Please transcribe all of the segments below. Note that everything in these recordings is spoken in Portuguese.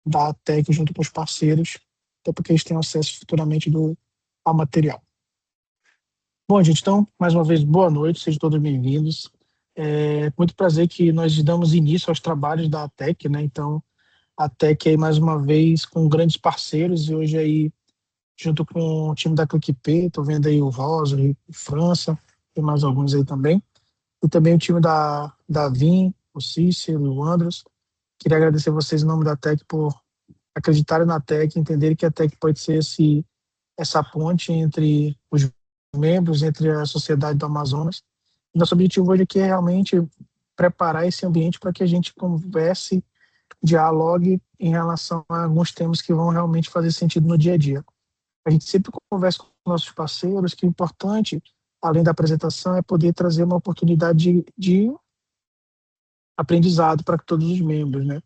da ATEC junto com os parceiros, até porque eles têm acesso futuramente ao material. Bom, gente, então, mais uma vez, boa noite, sejam todos bem-vindos. É muito prazer que nós damos início aos trabalhos da ATEC, né? Então, a ATEC aí, mais uma vez, com grandes parceiros, e hoje aí, junto com o time da ClickP, estou vendo aí o Rosa, o França, tem mais alguns aí também, e também o time da Vim, o Cícero, o Andros. Queria agradecer vocês em nome da ATEC por acreditarem na ATEC, entenderem que a ATEC pode ser essa ponte entre os membros, entre a sociedade do Amazonas. Nosso objetivo hoje aqui é realmente preparar esse ambiente para que a gente converse, dialogue em relação a alguns temas que vão realmente fazer sentido no dia a dia. A gente sempre conversa com nossos parceiros que o importante, além da apresentação, é poder trazer uma oportunidade de aprendizado para todos os membros, né?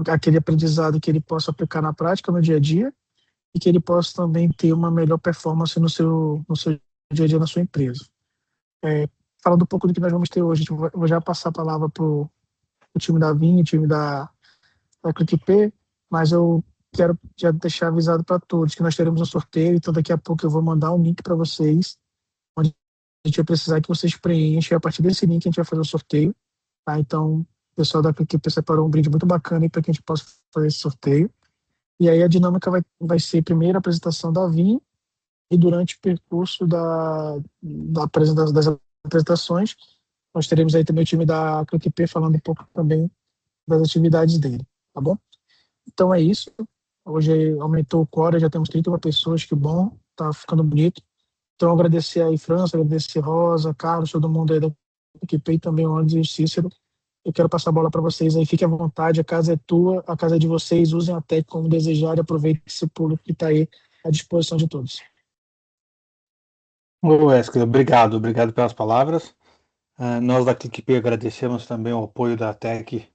Aquele aprendizado que ele possa aplicar na prática, no dia a dia, e que ele possa também ter uma melhor performance no seu dia a dia na sua empresa. Falando um pouco do que nós vamos ter hoje, eu vou já passar a palavra para o time da Vini, o time da ClickP, mas eu quero já deixar avisado para todos que nós teremos um sorteio, então daqui a pouco eu vou mandar um link para vocês, onde a gente vai precisar que vocês preenchem, a partir desse link a gente vai fazer o sorteio, tá? Então, o pessoal da ClickP separou um brinde muito bacana para que a gente possa fazer esse sorteio. E aí a dinâmica vai ser primeiro a apresentação da Vini, e durante o percurso das apresentações, nós teremos aí também o time da ClickP falando um pouco também das atividades dele, tá bom? Então é isso. Hoje aumentou o quórum, já temos 31 pessoas, que bom, tá ficando bonito. Então agradecer aí França, agradecer Rosa, Carlos, todo mundo aí da ClickP e também o Andes e o Cícero. Eu quero passar a bola para vocês aí, fiquem à vontade, a casa é tua, a casa é de vocês, usem a TEC como desejar e aproveitem esse público que está aí à disposição de todos. Ô Wesley, obrigado pelas palavras. Nós da ClickP agradecemos também o apoio da TEC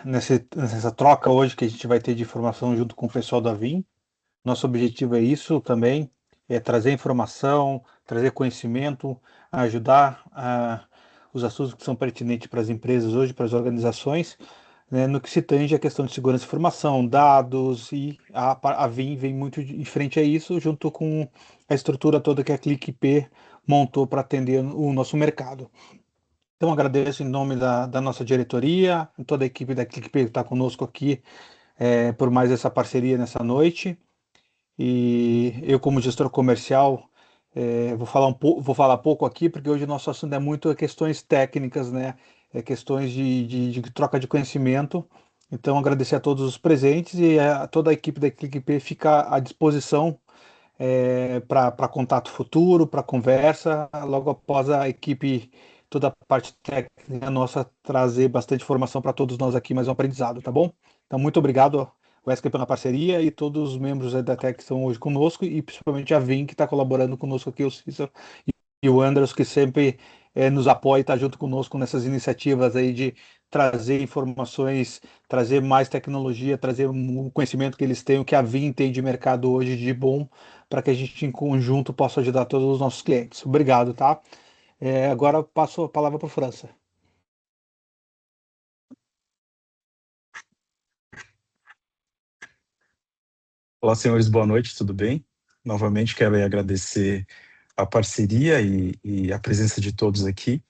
nessa troca hoje que a gente vai ter de informação junto com o pessoal da Vim. Nosso objetivo é isso também, é trazer informação, trazer conhecimento, ajudar os assuntos que são pertinentes para as empresas hoje, para as organizações, né, no que se tange a questão de segurança de informação, dados, e a Vim vem muito em frente a isso, junto com a estrutura toda que a ClickP montou para atender o nosso mercado. Então, agradeço em nome da nossa diretoria, toda a equipe da ClickP que está conosco aqui, por mais essa parceria nessa noite. E eu, como gestor comercial, vou falar pouco aqui, porque hoje o nosso assunto é muito questões técnicas, né? Questões de troca de conhecimento. Então, agradecer a todos os presentes e a toda a equipe da ClickP fica à disposição para contato futuro, para conversa, logo após a equipe, toda a parte técnica nossa, trazer bastante informação para todos nós aqui, mais um aprendizado, tá bom? Então, muito obrigado, Wesley, pela parceria, e todos os membros da TEC que estão hoje conosco, e principalmente a Vim, que está colaborando conosco aqui, o Cícero e o Andras, que sempre nos apoia e está junto conosco nessas iniciativas aí de trazer informações, trazer mais tecnologia, trazer o conhecimento que eles têm, o que a Vim tem de mercado hoje de bom, para que a gente em conjunto possa ajudar todos os nossos clientes. Obrigado, tá? Agora eu passo a palavra para o França. Olá, senhores, boa noite, tudo bem? Novamente quero agradecer a parceria e a presença de todos aqui.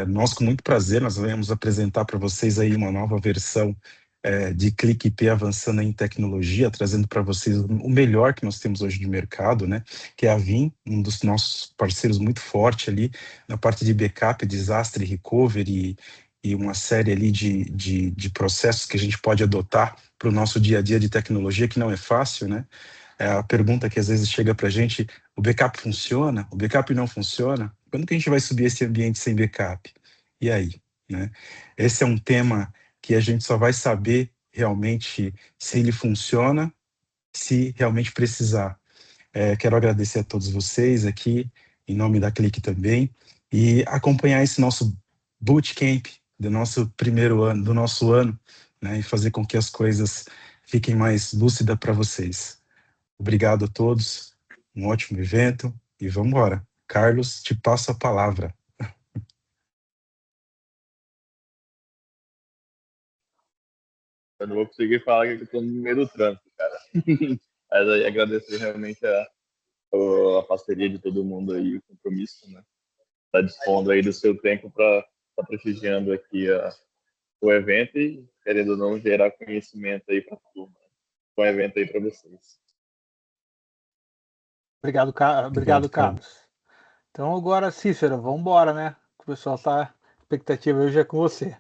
Nós, com muito prazer, nós vamos apresentar para vocês aí uma nova versão de ClickP avançando em tecnologia, trazendo para vocês o melhor que nós temos hoje de mercado, né? Que é a Vim, um dos nossos parceiros muito forte ali na parte de backup, desastre, recovery e uma série ali de processos que a gente pode adotar para o nosso dia a dia de tecnologia, que não é fácil, né? É a pergunta que às vezes chega para a gente: o backup funciona? O backup não funciona? Quando que a gente vai subir esse ambiente sem backup? E aí, né? Esse é um tema que a gente só vai saber realmente se ele funciona, se realmente precisar. Quero agradecer a todos vocês aqui, em nome da Clique também, e acompanhar esse nosso bootcamp do nosso primeiro ano, do nosso ano, né, e fazer com que as coisas fiquem mais lúcidas para vocês. Obrigado a todos, um ótimo evento e vamos embora. Carlos, te passo a palavra. Eu não vou conseguir falar que eu tô no meio do trânsito, cara. Mas aí agradecer realmente a parceria de todo mundo aí, o compromisso, né? Tá dispondo aí do seu tempo para estar prestigiando aqui o evento e, querendo ou não, gerar conhecimento aí para a turma. Com o evento aí para vocês. Obrigado, Obrigado, cara. Carlos. Então agora, Cícero, vamos embora, né? O pessoal tá expectativa hoje é com você.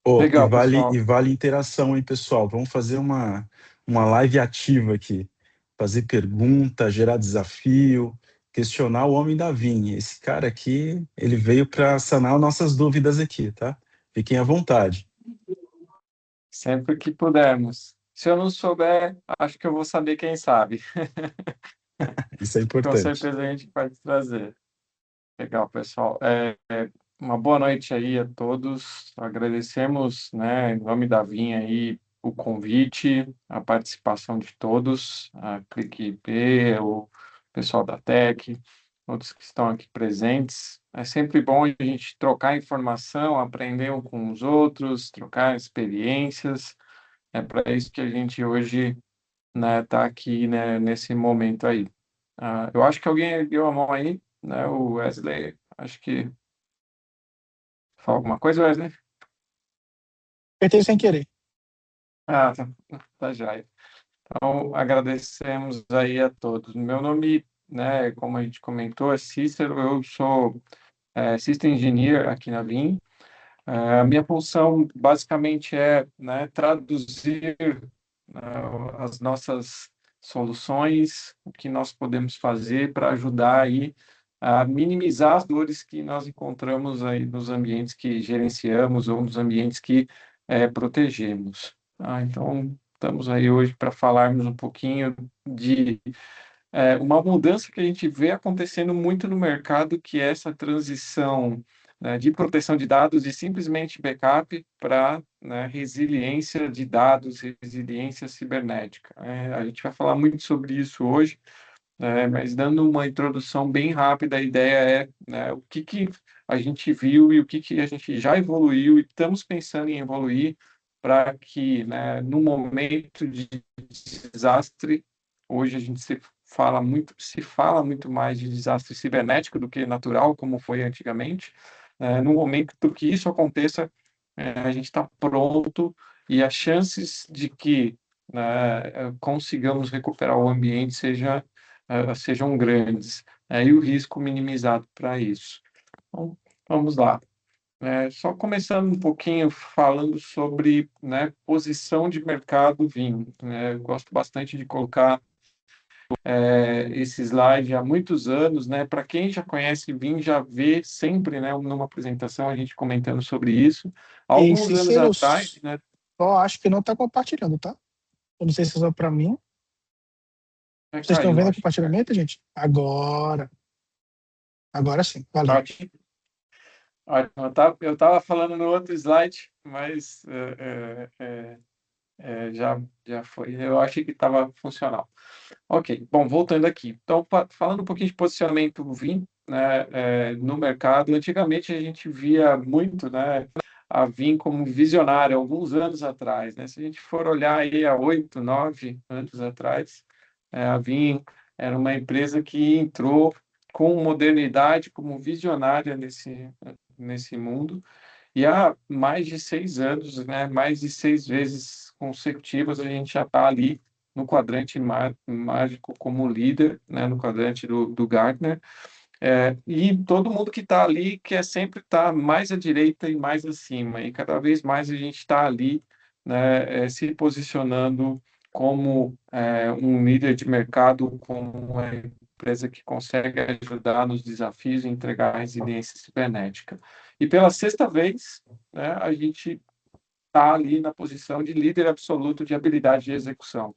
Oh, Legal, pessoal. e vale interação, hein, pessoal? Vamos fazer uma live ativa aqui. Fazer pergunta, gerar desafio, questionar o homem da vinha. Esse cara aqui, ele veio para sanar nossas dúvidas aqui, tá? Fiquem à vontade. Sempre que pudermos. Se eu não souber, acho que eu vou saber quem sabe. Isso é Com importante. certeza a gente pode trazer. Legal, pessoal. Uma boa noite aí a todos. Agradecemos, né, em nome da Vinha aí, o convite, a participação de todos, a Clique IP, o pessoal da Tech, todos que estão aqui presentes. É sempre bom a gente trocar informação, aprender um com os outros, trocar experiências. É para isso que a gente hoje, né, tá aqui, né, nesse momento aí. Eu acho que alguém deu a mão aí, né, o Wesley, acho que fala alguma coisa, Wesley? Apertei sem querer. Ah, tá já. Então, agradecemos aí a todos. Meu nome, né, como a gente comentou, é Cícero, eu sou System Engineer aqui na Vim. A minha função basicamente é, né, traduzir as nossas soluções, o que nós podemos fazer para ajudar aí a minimizar as dores que nós encontramos aí nos ambientes que gerenciamos ou nos ambientes que protegemos. Então, estamos aí hoje para falarmos um pouquinho de uma mudança que a gente vê acontecendo muito no mercado, que é essa transição, né, de proteção de dados de simplesmente backup para, né, resiliência de dados, resiliência cibernética. A gente vai falar muito sobre isso hoje, mas dando uma introdução bem rápida, a ideia é, né, o que a gente viu e o que a gente já evoluiu e estamos pensando em evoluir para que, né, no momento de desastre, hoje a gente se fala muito mais de desastre cibernético do que natural, como foi antigamente. No momento que isso aconteça, a gente está pronto e as chances de que, né, consigamos recuperar o ambiente sejam grandes, e o risco minimizado para isso. Então, vamos lá. Só começando um pouquinho falando sobre, né, posição de mercado vinho. Eu gosto bastante de colocar esse slide há muitos anos, né? Para quem já conhece vinho, já vê sempre, né, numa apresentação a gente comentando sobre isso. E Alguns anos Cícero, atrás, né? só acho que não está compartilhando, tá? Eu não sei se é só para mim. Vocês estão Caiu, vendo o acho. compartilhamento, gente? Agora. Agora sim. Valeu. Ótimo. Ótimo. Eu estava falando no outro slide, mas já foi. Eu achei que estava funcional. Ok, bom, voltando aqui. Então, falando um pouquinho de posicionamento Vim, né, no mercado, antigamente a gente via muito, né, a Vim como visionária, alguns anos atrás, né? Se a gente for olhar aí há 8, 9 anos atrás, a Vim era uma empresa que entrou com modernidade, como visionária nesse mundo, e há mais de 6 anos, né, mais de 6 vezes consecutivas, a gente já está ali no quadrante mágico como líder, né, no quadrante do Gartner, e todo mundo que está ali quer sempre estar mais à direita e mais acima, e cada vez mais a gente está ali, né, se posicionando como um líder de mercado, como uma empresa que consegue ajudar nos desafios e entregar resiliência cibernética. E pela sexta vez, né, a gente está ali na posição de líder absoluto de habilidade de execução.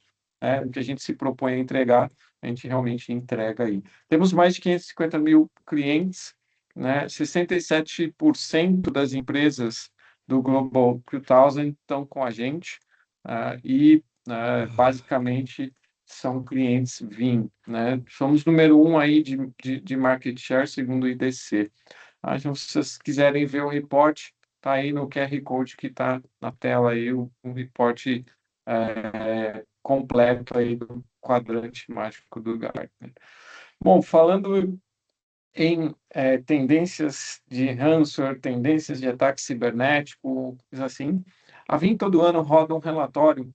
O que a gente se propõe a entregar, a gente realmente entrega aí. Temos mais de 550 mil clientes, né? 67% das empresas do Global 2000 estão com a gente, basicamente são clientes Vim, né? Somos número 1 aí de market share, segundo o IDC. Então, se vocês quiserem ver o report, está aí no QR Code que está na tela aí, um reporte completo aí do quadrante mágico do Gartner. Bom, falando em tendências de ransomware, tendências de ataque cibernético, coisa assim, a Vim todo ano roda um relatório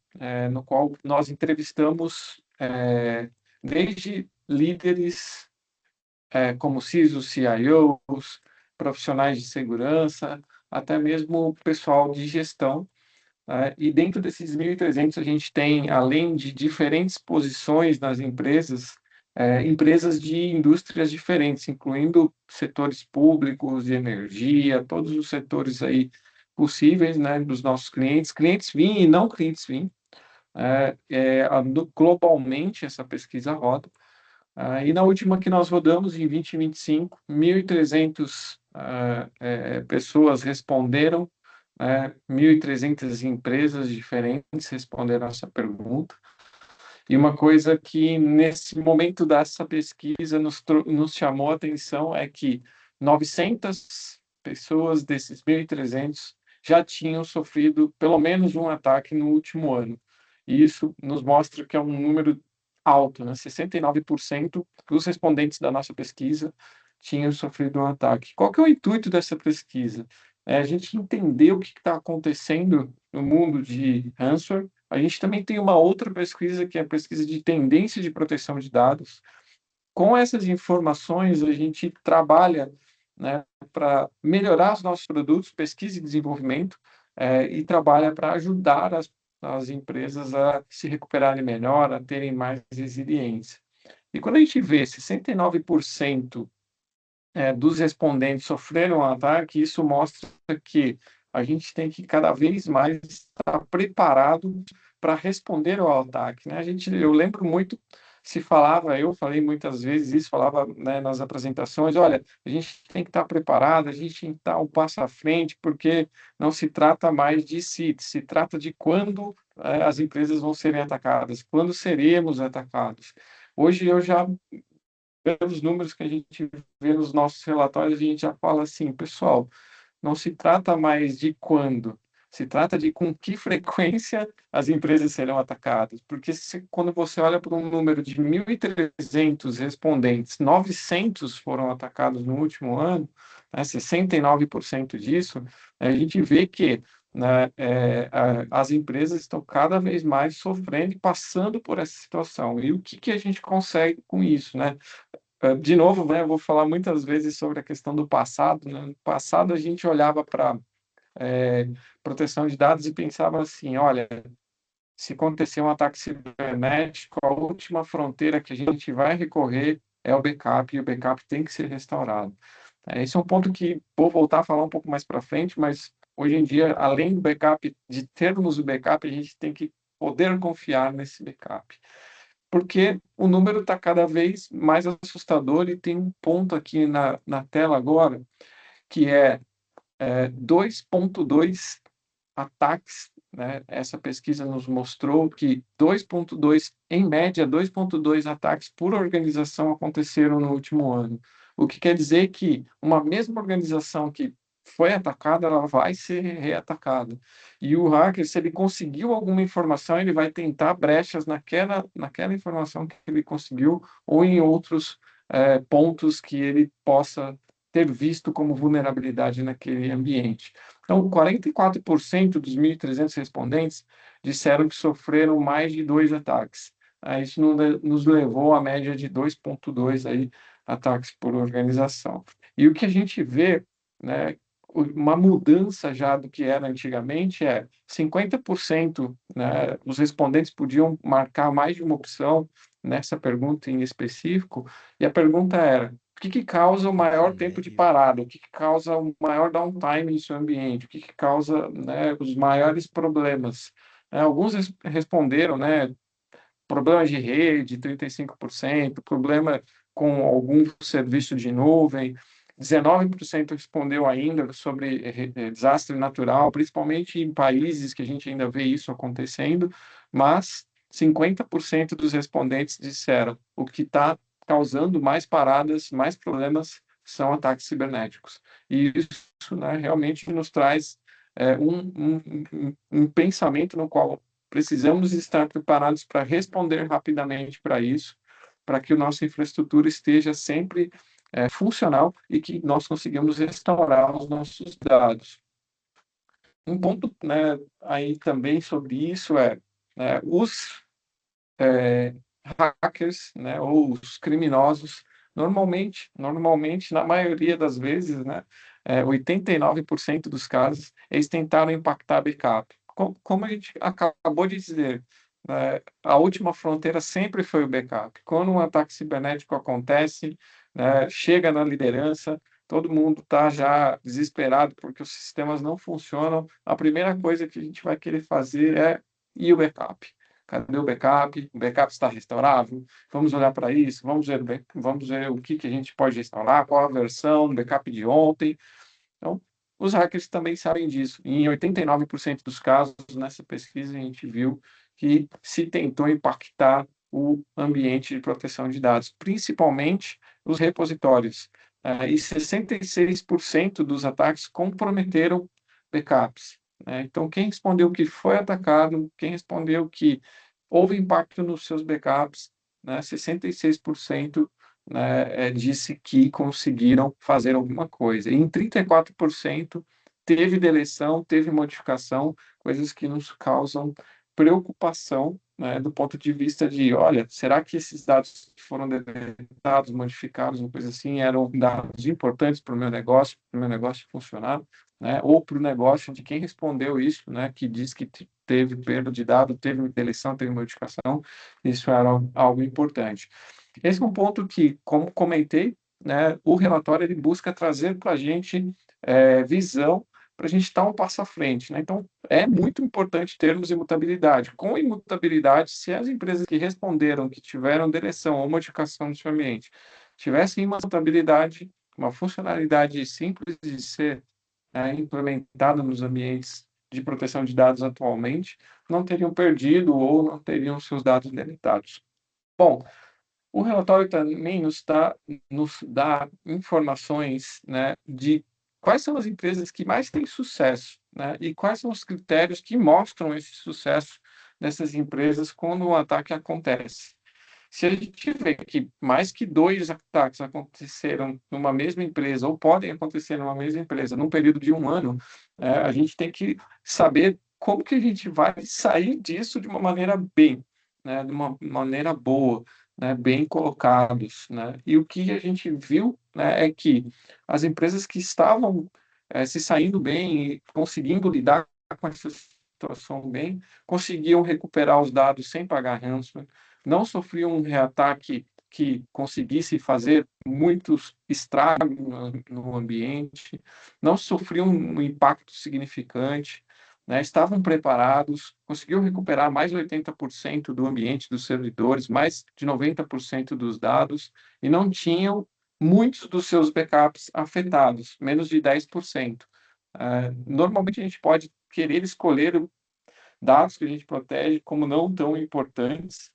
no qual nós entrevistamos desde líderes como CISOs, CIOs, profissionais de segurança, até mesmo o pessoal de gestão. E dentro desses 1.300 a gente tem, além de diferentes posições nas empresas, empresas de indústrias diferentes, incluindo setores públicos, de energia, todos os setores aí possíveis, né, dos nossos clientes Vim e não clientes Vim. Globalmente, essa pesquisa roda. E na última que nós rodamos, em 2025, 1.300 pessoas responderam, 1.300 empresas diferentes responderam essa pergunta. E uma coisa que, nesse momento dessa pesquisa, nos chamou a atenção é que 900 pessoas desses 1.300 já tinham sofrido pelo menos um ataque no último ano. E isso nos mostra que é um número alto, né? 69% dos respondentes da nossa pesquisa tinham sofrido um ataque. Qual que é o intuito dessa pesquisa? É a gente entender o que está acontecendo no mundo de ransomware. A gente também tem uma outra pesquisa, que é a pesquisa de tendência de proteção de dados. Com essas informações, a gente trabalha, né, para melhorar os nossos produtos, pesquisa e desenvolvimento, e trabalha para ajudar as empresas a se recuperarem melhor, a terem mais resiliência. E quando a gente vê 69% dos respondentes sofreram um ataque, isso mostra que a gente tem que cada vez mais estar preparado para responder ao ataque, né? Eu lembro muito, eu falei muitas vezes isso, falava, né, nas apresentações, olha, a gente tem que estar preparado, a gente tem que estar um passo à frente, porque não se trata mais de se trata de quando as empresas vão serem atacadas, quando seremos atacados. Hoje eu já, pelos números que a gente vê nos nossos relatórios, a gente já fala assim, pessoal, não se trata mais de quando, se trata de com que frequência as empresas serão atacadas. Porque quando você olha para um número de 1.300 respondentes, 900 foram atacados no último ano, né, 69% disso, a gente vê que, né, as empresas estão cada vez mais sofrendo e passando por essa situação. E o que a gente consegue com isso, né? De novo, né, eu vou falar muitas vezes sobre a questão do passado, né? No passado, a gente olhava para proteção de dados e pensava assim, olha, se acontecer um ataque cibernético, a última fronteira que a gente vai recorrer é o backup, e o backup tem que ser restaurado. Esse é um ponto que vou voltar a falar um pouco mais para frente, mas hoje em dia, além do backup, de termos o backup, a gente tem que poder confiar nesse backup. Porque o número está cada vez mais assustador e tem um ponto aqui na tela agora, que é 2,2 ataques, né? Essa pesquisa nos mostrou que 2,2, em média, 2,2 ataques por organização aconteceram no último ano. O que quer dizer que uma mesma organização que foi atacada, ela vai ser reatacada. E o hacker, se ele conseguiu alguma informação, ele vai tentar brechas naquela informação que ele conseguiu ou em outros pontos que ele possa ter visto como vulnerabilidade naquele ambiente. Então, 44% dos 1.300 respondentes disseram que sofreram mais de 2 ataques. Isso nos levou à média de 2,2 aí, ataques por organização. E o que a gente vê, né, uma mudança já do que era antigamente 50%, né, os respondentes podiam marcar mais de uma opção nessa pergunta em específico, e a pergunta era: o que causa o maior tempo de parada? O que causa o maior downtime em seu ambiente? O que causa, né, os maiores problemas? Alguns responderam, né, problemas de rede, 35%, problema com algum serviço de nuvem, 19% respondeu ainda sobre desastre natural, principalmente em países que a gente ainda vê isso acontecendo, mas 50% dos respondentes disseram o que está causando mais paradas, mais problemas são ataques cibernéticos. E isso, né, realmente nos traz um pensamento no qual precisamos estar preparados para responder rapidamente para isso, para que a nossa infraestrutura esteja sempre funcional e que nós consigamos restaurar os nossos dados. Um ponto, né, aí também sobre isso os hackers, né, ou os criminosos, normalmente, na maioria das vezes, né, 89% dos casos, eles tentaram impactar backup. Como a gente acabou de dizer, a última fronteira sempre foi o backup. Quando um ataque cibernético acontece, né, chega na liderança, todo mundo está já desesperado porque os sistemas não funcionam. A primeira coisa que a gente vai querer fazer e o backup? Cadê o backup? O backup está restaurável? Vamos olhar para isso, vamos ver o que a gente pode restaurar, qual a versão do backup de ontem. Então, os hackers também sabem disso. E em 89% dos casos, nessa pesquisa, a gente viu que se tentou impactar o ambiente de proteção de dados, principalmente os repositórios. E 66% dos ataques comprometeram backups. Então, quem respondeu que foi atacado, quem respondeu que houve impacto nos seus backups, 66% disse que conseguiram fazer alguma coisa. E em 34% teve deleção, teve modificação, coisas que nos causam preocupação, do ponto de vista de, olha, será que esses dados que foram deletados, modificados, uma coisa assim, eram dados importantes para o meu negócio funcionar, ou para o negócio de quem respondeu isso, que diz que teve perda de dado, teve deleção, teve modificação, isso era algo importante. Esse é um ponto que, como comentei, o relatório ele busca trazer para a gente visão, para a gente estar um passo à frente. Então, é muito importante termos imutabilidade. Com imutabilidade, se as empresas que responderam, que tiveram deleção ou modificação no seu ambiente, tivessem imutabilidade, uma funcionalidade simples de ser implementada nos ambientes de proteção de dados atualmente, não teriam perdido ou não teriam seus dados deletados. Bom, o relatório também nos dá informações, de quais são as empresas que mais têm sucesso, e quais são os critérios que mostram esse sucesso dessas empresas quando um ataque acontece. Se a gente vê que mais que 2 ataques aconteceram numa mesma empresa, ou podem acontecer numa mesma empresa, num período de 1 ano, a gente tem que saber como que a gente vai sair disso de uma maneira de uma maneira boa, bem colocados, E o que a gente viu, é que as empresas que estavam se saindo bem e conseguindo lidar com essa situação bem, conseguiam recuperar os dados sem pagar ransom, não sofriam um reataque que conseguisse fazer muitos estragos no ambiente, não sofriam um impacto significante, estavam preparados, conseguiu recuperar mais de 80% do ambiente dos servidores, mais de 90% dos dados, e não tinham muitos dos seus backups afetados, menos de 10%. Normalmente a gente pode querer escolher dados que a gente protege como não tão importantes,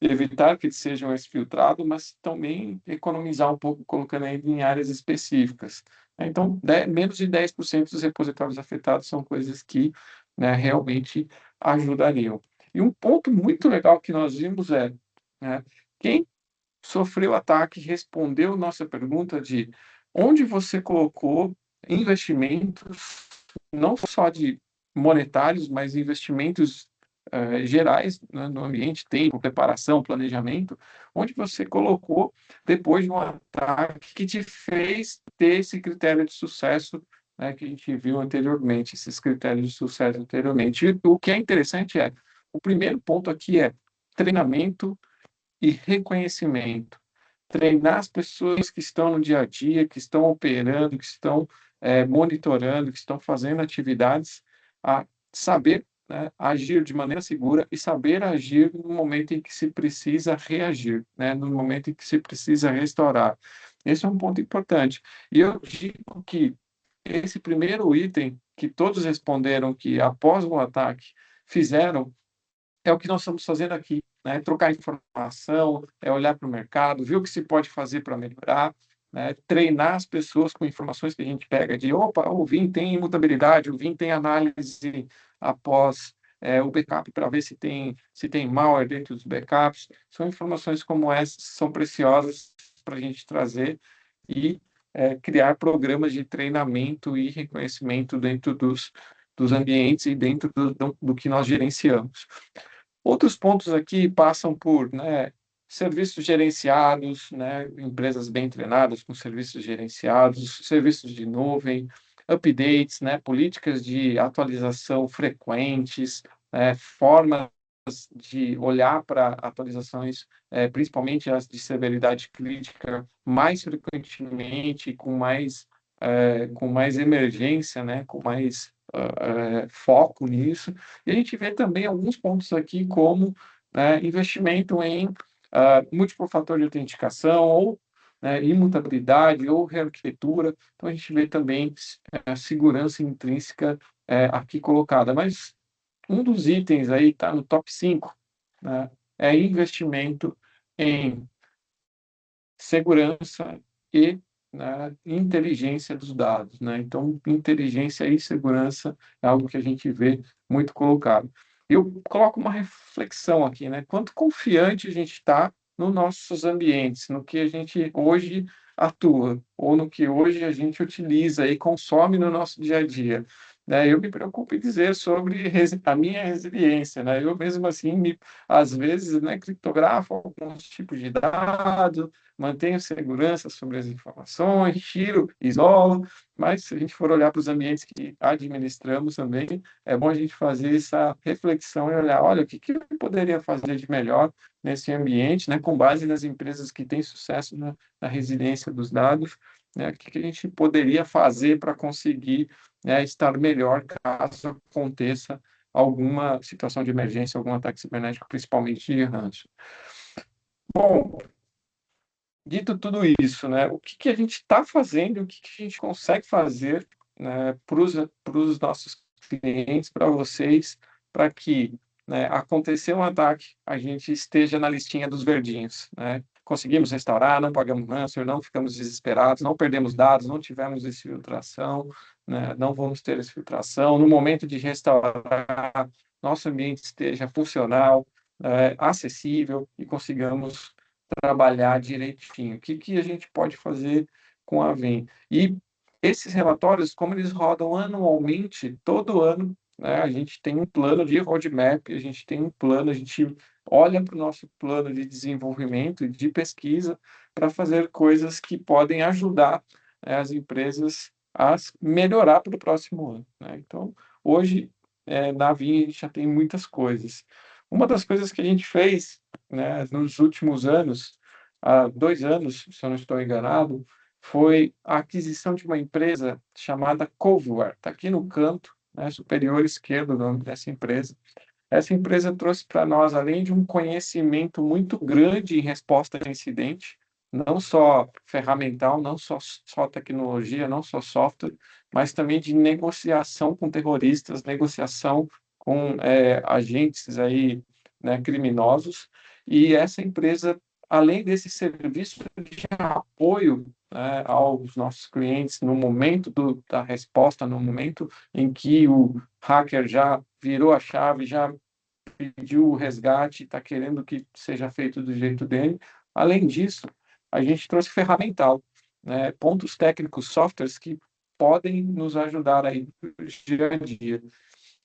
evitar que eles sejam exfiltrados, mas também economizar um pouco colocando ele em áreas específicas. Então, menos de 10% dos repositórios afetados são coisas que realmente ajudariam. E um ponto muito legal que nós vimos quem sofreu ataque respondeu nossa pergunta de onde você colocou investimentos, não só de monetários, mas investimentos gerais, no ambiente, tempo, preparação, planejamento, onde você colocou depois de um ataque que te fez ter esse critério de sucesso, que a gente viu anteriormente, esses critérios de sucesso anteriormente. E o que é interessante o primeiro ponto aqui é treinamento e reconhecimento. Treinar as pessoas que estão no dia a dia, que estão operando, que estão monitorando, que estão fazendo atividades, a saber agir de maneira segura e saber agir no momento em que se precisa reagir, no momento em que se precisa restaurar. Esse é um ponto importante. E eu digo que esse primeiro item que todos responderam que após o ataque fizeram é o que nós estamos fazendo aqui, trocar informação, olhar para o mercado, ver o que se pode fazer para melhorar, né, treinar as pessoas com informações que a gente pega de, opa, o Vim tem imutabilidade, o Vim tem análise após o backup para ver se tem malware dentro dos backups. São informações como essas, são preciosas para a gente trazer e criar programas de treinamento e reconhecimento dentro dos ambientes e dentro do que nós gerenciamos. Outros pontos aqui passam por, né, serviços gerenciados, né, empresas bem treinadas com serviços gerenciados, serviços de nuvem, updates, né, políticas de atualização frequentes, formas de olhar para atualizações, principalmente as de severidade crítica, mais frequentemente, com mais emergência, né, com mais foco nisso. E a gente vê também alguns pontos aqui, como investimento em múltiplo fator de autenticação, ou imutabilidade, ou rearquitetura. Então, a gente vê também a segurança intrínseca aqui colocada. Mas um dos itens aí está no top 5, né, é investimento em segurança e inteligência dos dados, né? Então, inteligência e segurança é algo que a gente vê muito colocado. Eu coloco uma reflexão aqui, né? Quanto confiante a gente está nos nossos ambientes, no que a gente hoje atua, ou no que hoje a gente utiliza e consome no nosso dia a dia. Eu me preocupo em dizer sobre a minha resiliência, né? Eu mesmo assim, às vezes, criptografo alguns tipos de dados, mantenho segurança sobre as informações, tiro, isolo, mas se a gente for olhar para os ambientes que administramos também, é bom a gente fazer essa reflexão e olhar, olha, o que eu poderia fazer de melhor nesse ambiente, né, com base nas empresas que têm sucesso na resiliência dos dados, né, o que a gente poderia fazer para conseguir estar melhor caso aconteça alguma situação de emergência, algum ataque cibernético, principalmente de ranço. Bom, dito tudo isso, né, o que a gente está fazendo e o que a gente consegue fazer, né, para os nossos clientes, para vocês, para que, acontecer um ataque, a gente esteja na listinha dos verdinhos, né? Conseguimos restaurar, não pagamos ransomware, não ficamos desesperados, não perdemos dados, não tivemos exfiltração, né? Não vamos ter exfiltração. No momento de restaurar, nosso ambiente esteja funcional, acessível e consigamos trabalhar direitinho. O que a gente pode fazer com a Vim? E esses relatórios, como eles rodam anualmente, todo ano, né, a gente tem um plano de roadmap, a gente tem um plano, a gente olha para o nosso plano de desenvolvimento e de pesquisa para fazer coisas que podem ajudar, as empresas a melhorar para o próximo ano, né? Então, hoje, na Vim, a gente já tem muitas coisas. Uma das coisas que a gente fez, né, nos últimos anos, há 2 anos, se eu não estou enganado, foi a aquisição de uma empresa chamada Coveware. Está aqui no canto, né, superior esquerdo, o nome dessa empresa. Essa empresa trouxe para nós, além de um conhecimento muito grande em resposta a incidente, não só ferramental, não só tecnologia, não só software, mas também de negociação com terroristas, negociação com agentes aí, né, criminosos. E essa empresa, além desse serviço de apoio, né, aos nossos clientes no momento da resposta, no momento em que o hacker já virou a chave, já pediu o resgate, está querendo que seja feito do jeito dele. Além disso, a gente trouxe ferramental, né, pontos técnicos, softwares que podem nos ajudar aí no dia a dia.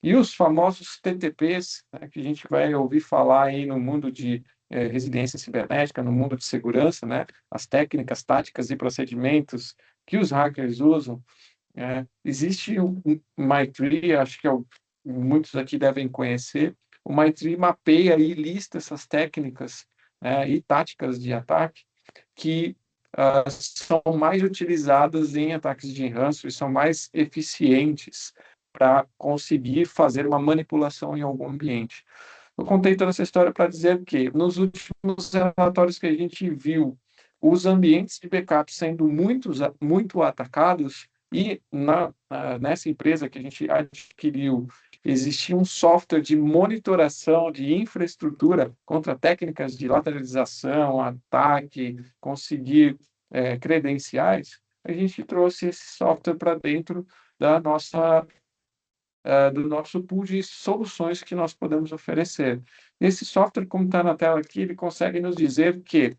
E os famosos TTPs, né, que a gente vai ouvir falar aí no mundo de resiliência cibernética, no mundo de segurança, né, as técnicas, táticas e procedimentos que os hackers usam. Existe o MyTree, acho que muitos aqui devem conhecer. O MyTree mapeia e lista essas técnicas, e táticas de ataque que são mais utilizadas em ataques de ranço e são mais eficientes para conseguir fazer uma manipulação em algum ambiente. Eu contei toda essa história para dizer que, nos últimos relatórios que a gente viu, os ambientes de backup sendo muito atacados, e nessa empresa que a gente adquiriu, existia um software de monitoração de infraestrutura contra técnicas de lateralização, ataque, conseguir credenciais, a gente trouxe esse software para dentro do nosso pool de soluções que nós podemos oferecer. Esse software, como está na tela aqui, ele consegue nos dizer que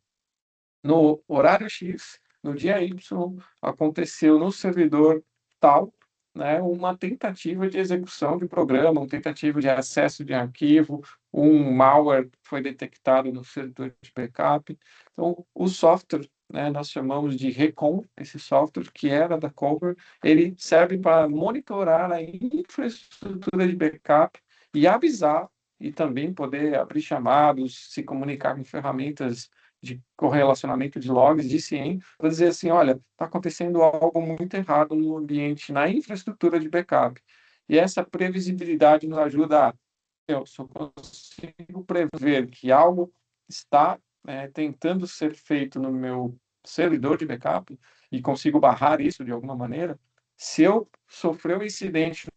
no horário X, no dia Y, aconteceu no servidor tal, né, uma tentativa de execução de programa, uma tentativa de acesso de arquivo, um malware foi detectado no servidor de backup. Então, o software, né, nós chamamos de Recon, esse software que era da Cover, ele serve para monitorar a infraestrutura de backup e avisar e também poder abrir chamados, se comunicar com ferramentas de correlacionamento de logs, de CIEM, para dizer assim, olha, está acontecendo algo muito errado no ambiente, na infraestrutura de backup. E essa previsibilidade nos ajuda a, eu só consigo prever que algo está tentando ser feito no meu servidor de backup e consigo barrar isso de alguma maneira. Se eu sofrer um incidente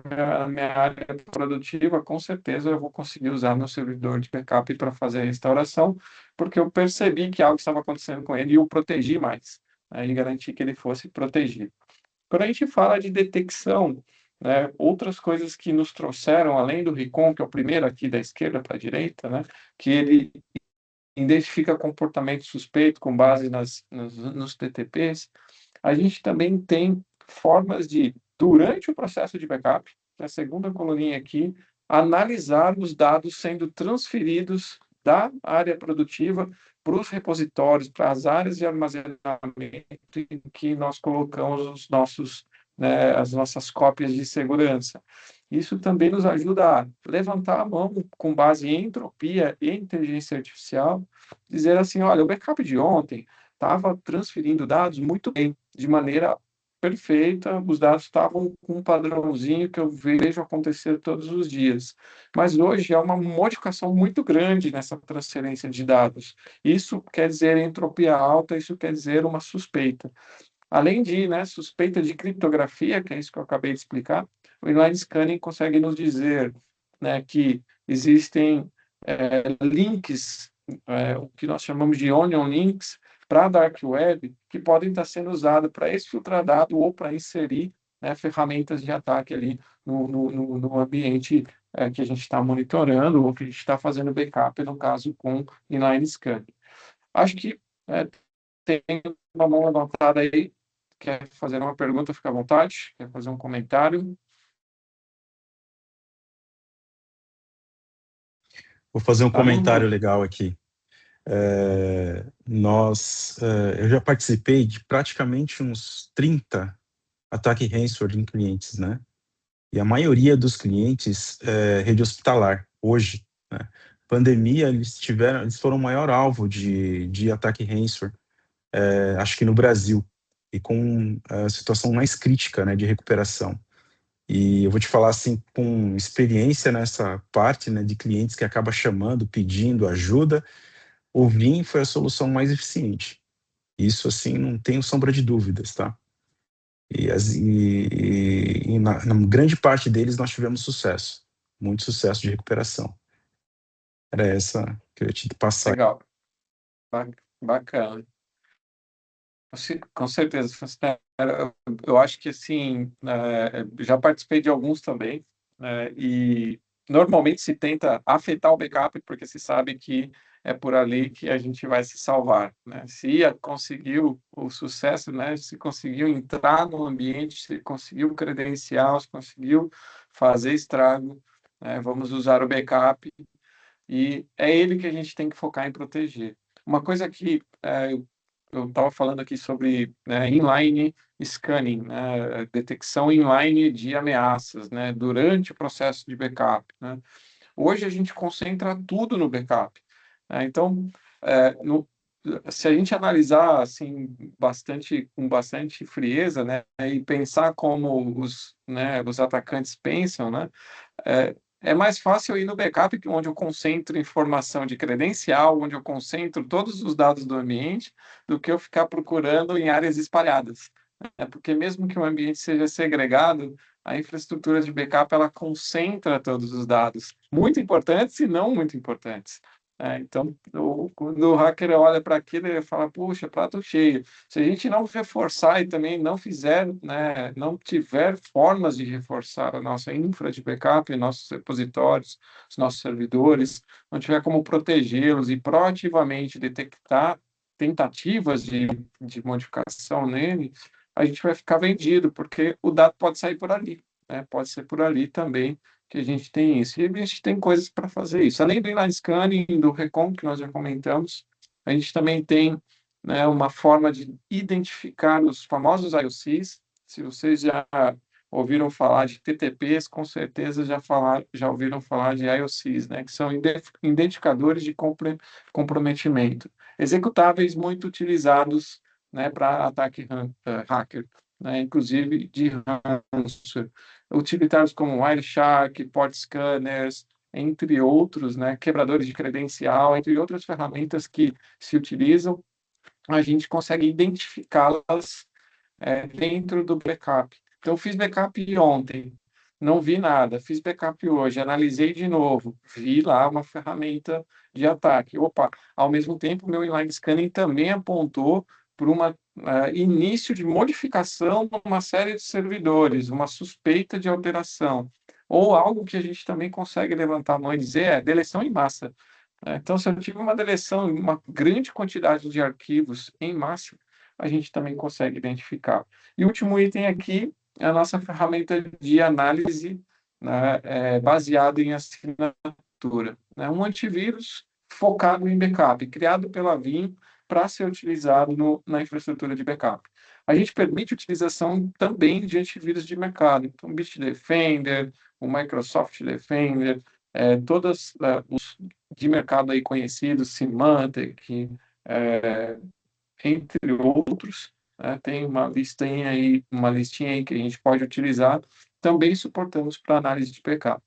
na minha área produtiva, com certeza eu vou conseguir usar meu servidor de backup para fazer a restauração, porque eu percebi que algo estava acontecendo com ele e o protegi mais, né, e garanti que ele fosse protegido. Quando a gente fala de detecção, né, outras coisas que nos trouxeram, além do Recon, que é o primeiro aqui da esquerda para a direita, né, que ele identifica comportamento suspeito com base nos TTPs, a gente também tem formas de, durante o processo de backup, na segunda coluninha aqui, analisar os dados sendo transferidos da área produtiva para os repositórios, para as áreas de armazenamento em que nós colocamos as nossas cópias de segurança. Isso também nos ajuda a levantar a mão com base em entropia e inteligência artificial, dizer assim, olha, o backup de ontem estava transferindo dados muito bem, de maneira perfeita, os dados estavam com um padrãozinho que eu vejo acontecer todos os dias. Mas hoje é uma modificação muito grande nessa transferência de dados. Isso quer dizer entropia alta, isso quer dizer uma suspeita. Além de, né, suspeita de criptografia, que é isso que eu acabei de explicar, o inline scanning consegue nos dizer, né, que existem links, o que nós chamamos de onion links, para a dark web, que podem estar sendo usados para exfiltrar dado ou para inserir, né, ferramentas de ataque ali no ambiente que a gente está monitorando ou que a gente está fazendo backup, no caso com inline scanning. Acho que tem uma mão levantada aí. Quer fazer uma pergunta, fica à vontade. Quer fazer um comentário? Vou fazer um Tá no comentário mute. legal aqui. Eu já participei de praticamente uns 30 ataques ransomware em clientes, né? E a maioria dos clientes é rede hospitalar, hoje, né? Pandemia, eles foram o maior alvo de ataque ransomware, acho que no Brasil, e com a situação mais crítica, né, de recuperação. E eu vou te falar assim, com experiência nessa parte, né, de clientes que acaba chamando, pedindo ajuda, o Vim foi a solução mais eficiente. Isso, assim, não tenho sombra de dúvidas, tá? Na grande parte deles nós tivemos sucesso, muito sucesso de recuperação. Era essa que eu ia te passar. Legal. Bacana. Com certeza, Francine. Eu acho que, assim, já participei de alguns também, e normalmente se tenta afetar o backup, porque se sabe que é por ali que a gente vai se salvar, né? Se conseguiu o sucesso, né? Se conseguiu entrar no ambiente, se conseguiu credencial, se conseguiu fazer estrago, né? Vamos usar o backup, e é ele que a gente tem que focar em proteger. Uma coisa que eu estava falando aqui sobre, né, inline scanning, né, detecção inline de ameaças, né, durante o processo de backup, né. Hoje a gente concentra tudo no backup, né. Então, se a gente analisar assim com bastante frieza, né, e pensar como os atacantes pensam, né, é mais fácil ir no backup, onde eu concentro informação de credencial, onde eu concentro todos os dados do ambiente, do que eu ficar procurando em áreas espalhadas, né? Porque mesmo que o ambiente seja segregado, a infraestrutura de backup ela concentra todos os dados, muito importantes e não muito importantes. Então, quando o hacker olha para aquilo, ele fala, puxa, prato cheio. Se a gente não reforçar e também não fizer, né, não tiver formas de reforçar a nossa infra de backup, nossos repositórios, os nossos servidores, não tiver como protegê-los e proativamente detectar tentativas de modificação nele, a gente vai ficar vendido, porque o dado pode sair por ali, né? Pode ser por ali também que a gente tem isso. E a gente tem coisas para fazer isso. Além do inline scanning, do recon, que nós já comentamos, a gente também tem, né, uma forma de identificar os famosos IOCs. Se vocês já ouviram falar de TTPs, com certeza já ouviram falar de IOCs, né, que são identificadores de comprometimento. Executáveis muito utilizados, né, para ataque hacker, né, inclusive de ransomware. Utilitários como Wireshark, port scanners, entre outros, né, quebradores de credencial, entre outras ferramentas que se utilizam, a gente consegue identificá-las dentro do backup. Então, fiz backup ontem, não vi nada. Fiz backup hoje, analisei de novo, vi lá uma ferramenta de ataque. Opa, ao mesmo tempo, meu inline scanning também apontou para um início de modificação numa série de servidores, uma suspeita de alteração, ou algo que a gente também consegue levantar a mão e dizer é deleção em massa. Então, se eu tive uma deleção em uma grande quantidade de arquivos em massa, a gente também consegue identificar. E o último item aqui é a nossa ferramenta de análise, né, baseada em assinatura, né? Um antivírus focado em backup, criado pela Vim para ser utilizado na infraestrutura de backup. A gente permite utilização também de antivírus de mercado, então Bitdefender, o Microsoft Defender, todas os de mercado aí conhecidos, Symantec, entre outros, né? Tem uma listinha aí que a gente pode utilizar. Também suportamos para análise de backup.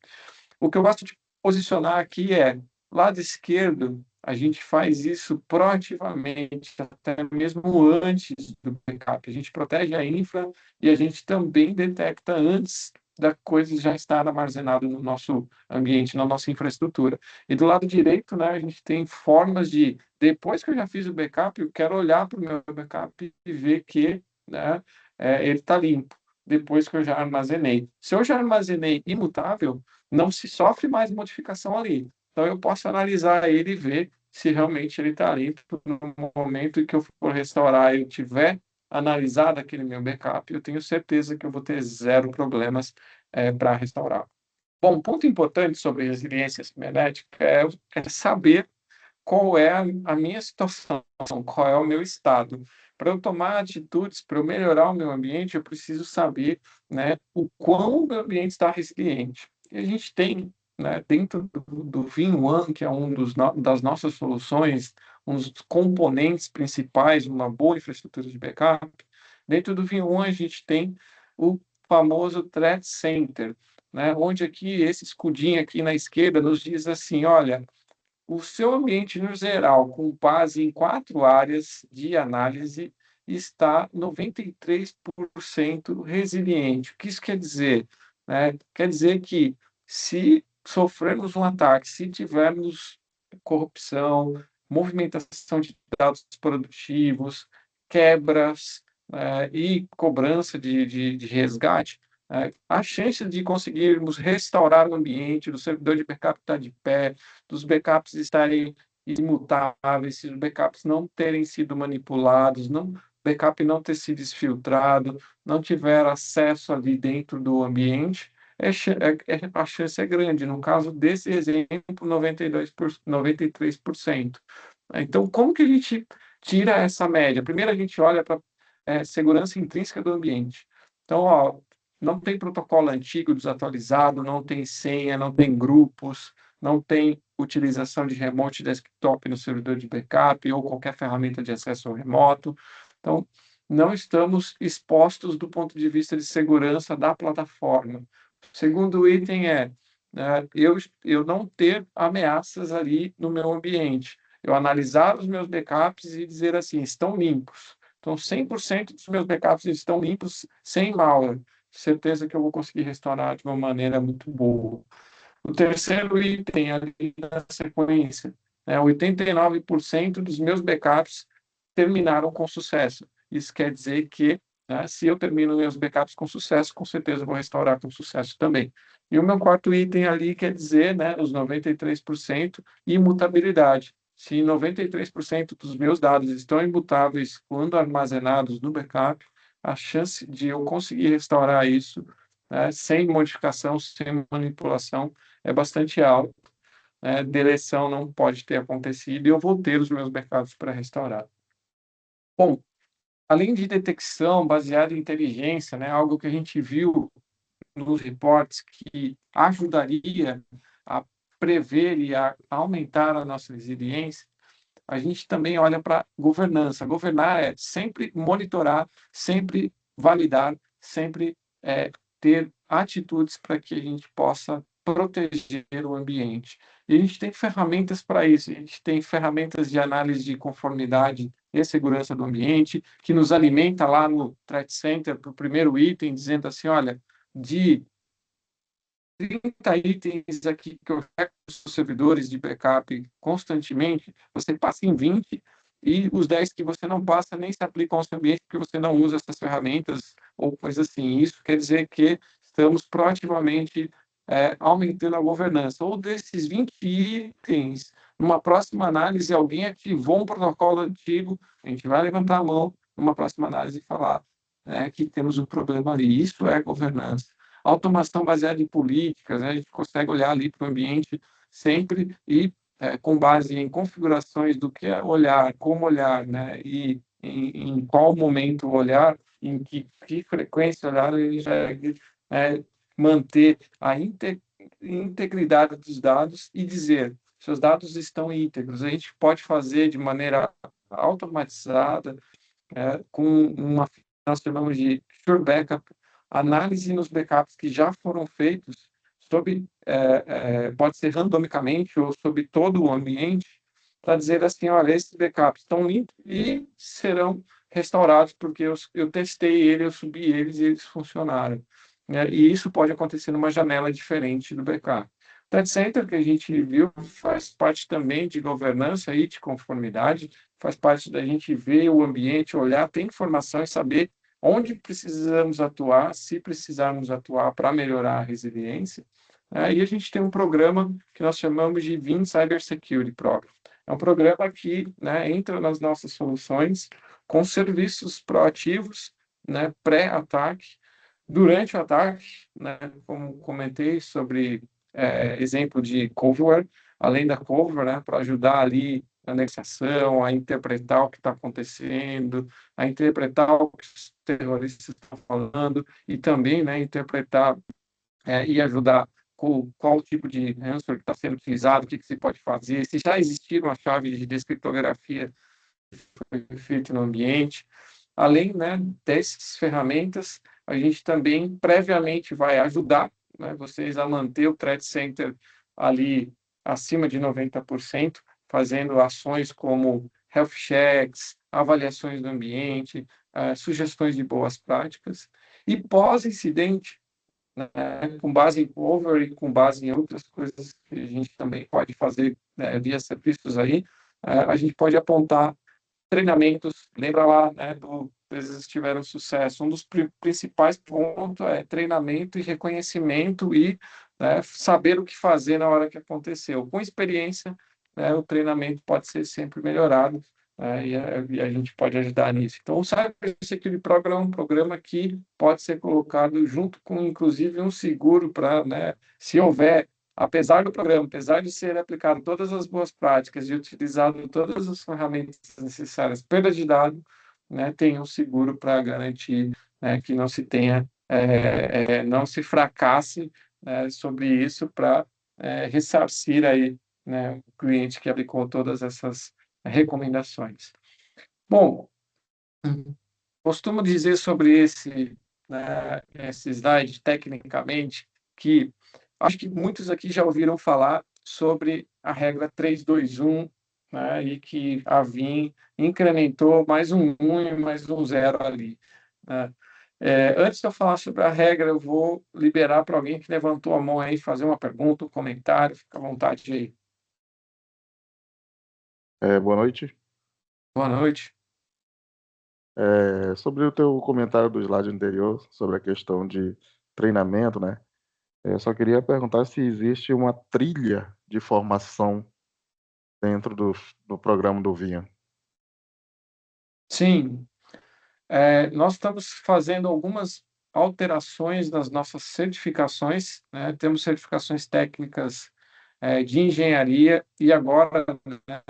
O que eu gosto de posicionar aqui é, lado esquerdo, a gente faz isso proativamente, até mesmo antes do backup. A gente protege a infra e a gente também detecta antes da coisa já estar armazenada no nosso ambiente, na nossa infraestrutura. E do lado direito, né, a gente tem formas de, depois que eu já fiz o backup, eu quero olhar para o meu backup e ver que, né, ele está limpo, depois que eu já armazenei. Se eu já armazenei imutável, não se sofre mais modificação ali. Então, eu posso analisar ele e ver se realmente ele está limpo. No momento em que eu for restaurar e eu tiver analisado aquele meu backup, eu tenho certeza que eu vou ter zero problemas para restaurar. Bom, um ponto importante sobre resiliência cibernética é saber qual é a minha situação, qual é o meu estado. Para eu tomar atitudes, para eu melhorar o meu ambiente, eu preciso saber, né, o quão o meu ambiente está resiliente. E a gente tem, né, dentro do Vim-One, que é das nossas soluções, um dos componentes principais de uma boa infraestrutura de backup, dentro do Vim-One a gente tem o famoso Threat Center, né, onde aqui, esse escudinho aqui na esquerda nos diz assim, olha, o seu ambiente no geral, com base em 4 áreas de análise, está 93% resiliente. O que isso quer dizer? Quer dizer que se sofrermos um ataque, se tivermos corrupção, movimentação de dados produtivos, quebras, e cobrança de resgate, a chance de conseguirmos restaurar o ambiente, do servidor de backup estar de pé, dos backups estarem imutáveis, se os backups não terem sido manipulados, backup não ter sido exfiltrado, não tiver acesso ali dentro do ambiente, a chance é grande. No caso desse exemplo, 93%. Então, como que a gente tira essa média? Primeiro, a gente olha para segurança intrínseca do ambiente. Então, ó, não tem protocolo antigo desatualizado, não tem senha, não tem grupos, não tem utilização de remote desktop no servidor de backup ou qualquer ferramenta de acesso remoto. Então, não estamos expostos do ponto de vista de segurança da plataforma. O segundo item eu não ter ameaças ali no meu ambiente. Eu analisar os meus backups e dizer assim, estão limpos. Então, 100% dos meus backups estão limpos, sem malware. Certeza que eu vou conseguir restaurar de uma maneira muito boa. O terceiro item ali na sequência né, 89% dos meus backups terminaram com sucesso. Isso quer dizer que, né, se eu termino meus backups com sucesso, com certeza eu vou restaurar com sucesso também. E o meu quarto item ali quer dizer, né, os 93%, imutabilidade. Se 93% dos meus dados estão imutáveis quando armazenados no backup, a chance de eu conseguir restaurar isso, né, sem modificação, sem manipulação, é bastante alta. Né, deleção não pode ter acontecido e eu vou ter os meus backups para restaurar. Bom, além de detecção baseada em inteligência, né, algo que a gente viu nos reportes que ajudaria a prever e a aumentar a nossa resiliência, a gente também olha para governança. Governar é sempre monitorar, sempre validar, sempre ter atitudes para que a gente possa proteger o ambiente. E a gente tem ferramentas para isso, a gente tem ferramentas de análise de conformidade e segurança do ambiente, que nos alimenta lá no Threat Center, para o primeiro item, dizendo assim, olha, de 30 itens aqui que eu checo os servidores de backup constantemente, você passa em 20 e os 10 que você não passa nem se aplicam ao seu ambiente porque você não usa essas ferramentas ou coisa assim. Isso quer dizer que estamos proativamente aumentando a governança. Ou desses 20 itens, numa próxima análise, alguém ativou um protocolo antigo, a gente vai levantar a mão numa próxima análise e falar que temos um problema ali. Isso é governança. Automação baseada em políticas, né? A gente consegue olhar ali para o ambiente sempre e com base em configurações do que é olhar, como olhar, né? E em qual momento olhar, em que frequência olhar, ele já manter a integridade dos dados e dizer se os dados estão íntegros. A gente pode fazer de maneira automatizada, com uma que nós chamamos de Sure Backup, análise nos backups que já foram feitos, pode ser randomicamente ou sobre todo o ambiente, para dizer assim, olha, esses backups estão limpos e serão restaurados porque eu testei ele, eu subi eles e eles funcionaram. Né? E isso pode acontecer numa janela diferente do backup. O Threat Center, que a gente viu, faz parte também de governança e de conformidade, faz parte da gente ver o ambiente, olhar, ter informação e saber onde precisamos atuar, se precisarmos atuar para melhorar a resiliência. E a gente tem um programa que nós chamamos de Vim Cybersecurity Program. É um programa que entra nas nossas soluções com serviços proativos, pré-ataque, durante o ataque, como comentei sobre exemplo de coverware, além da cover, para ajudar ali a negociação, a interpretar o que está acontecendo, a interpretar o que os terroristas estão falando e também interpretar e ajudar com qual tipo de ransomware está sendo utilizado, o que se pode fazer, se já existir uma chave de descriptografia que foi feita no ambiente. Além dessas ferramentas, a gente também previamente vai ajudar vocês a manter o Threat Center ali acima de 90%, fazendo ações como health checks, avaliações do ambiente, sugestões de boas práticas. E pós-incidente, com base em cover e com base em outras coisas que a gente também pode fazer via serviços aí, a gente pode apontar treinamentos. Lembra lá do Empresas Tiveram Sucesso. Um dos principais pontos é treinamento e reconhecimento e saber o que fazer na hora que aconteceu. Com experiência, o treinamento pode ser sempre melhorado e a gente pode ajudar nisso. Então, o Cybersecurity Program é um programa que pode ser colocado junto com, inclusive, um seguro para, se houver, apesar do programa, apesar de ser aplicado todas as boas práticas e utilizado todas as ferramentas necessárias, perda de dados, tem um seguro para garantir que não se tenha, não se fracasse sobre isso para ressarcir aí o cliente que aplicou todas essas recomendações. Bom, costumo dizer sobre esse slide, tecnicamente, que acho que muitos aqui já ouviram falar sobre a regra 3-2-1, e que a Vim incrementou mais um 1 e mais um 0 ali. Antes de eu falar sobre a regra, eu vou liberar para alguém que levantou a mão aí, fazer uma pergunta, um comentário, fica à vontade aí. Boa noite. Boa noite. Sobre o teu comentário do slide anterior, sobre a questão de treinamento, né? Eu só queria perguntar se existe uma trilha de formação dentro do programa do Vinha. Sim, nós estamos fazendo algumas alterações nas nossas certificações, né? Temos certificações técnicas de engenharia e agora, né,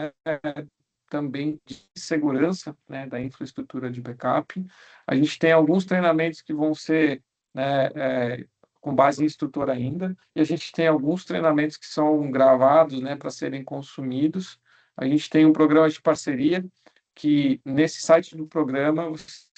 também de segurança, né, da infraestrutura de backup. A gente tem alguns treinamentos que vão ser, né, com base em instrutor ainda, e a gente tem alguns treinamentos que são gravados, né, para serem consumidos. A gente tem um programa de parceria que, nesse site do programa, vocês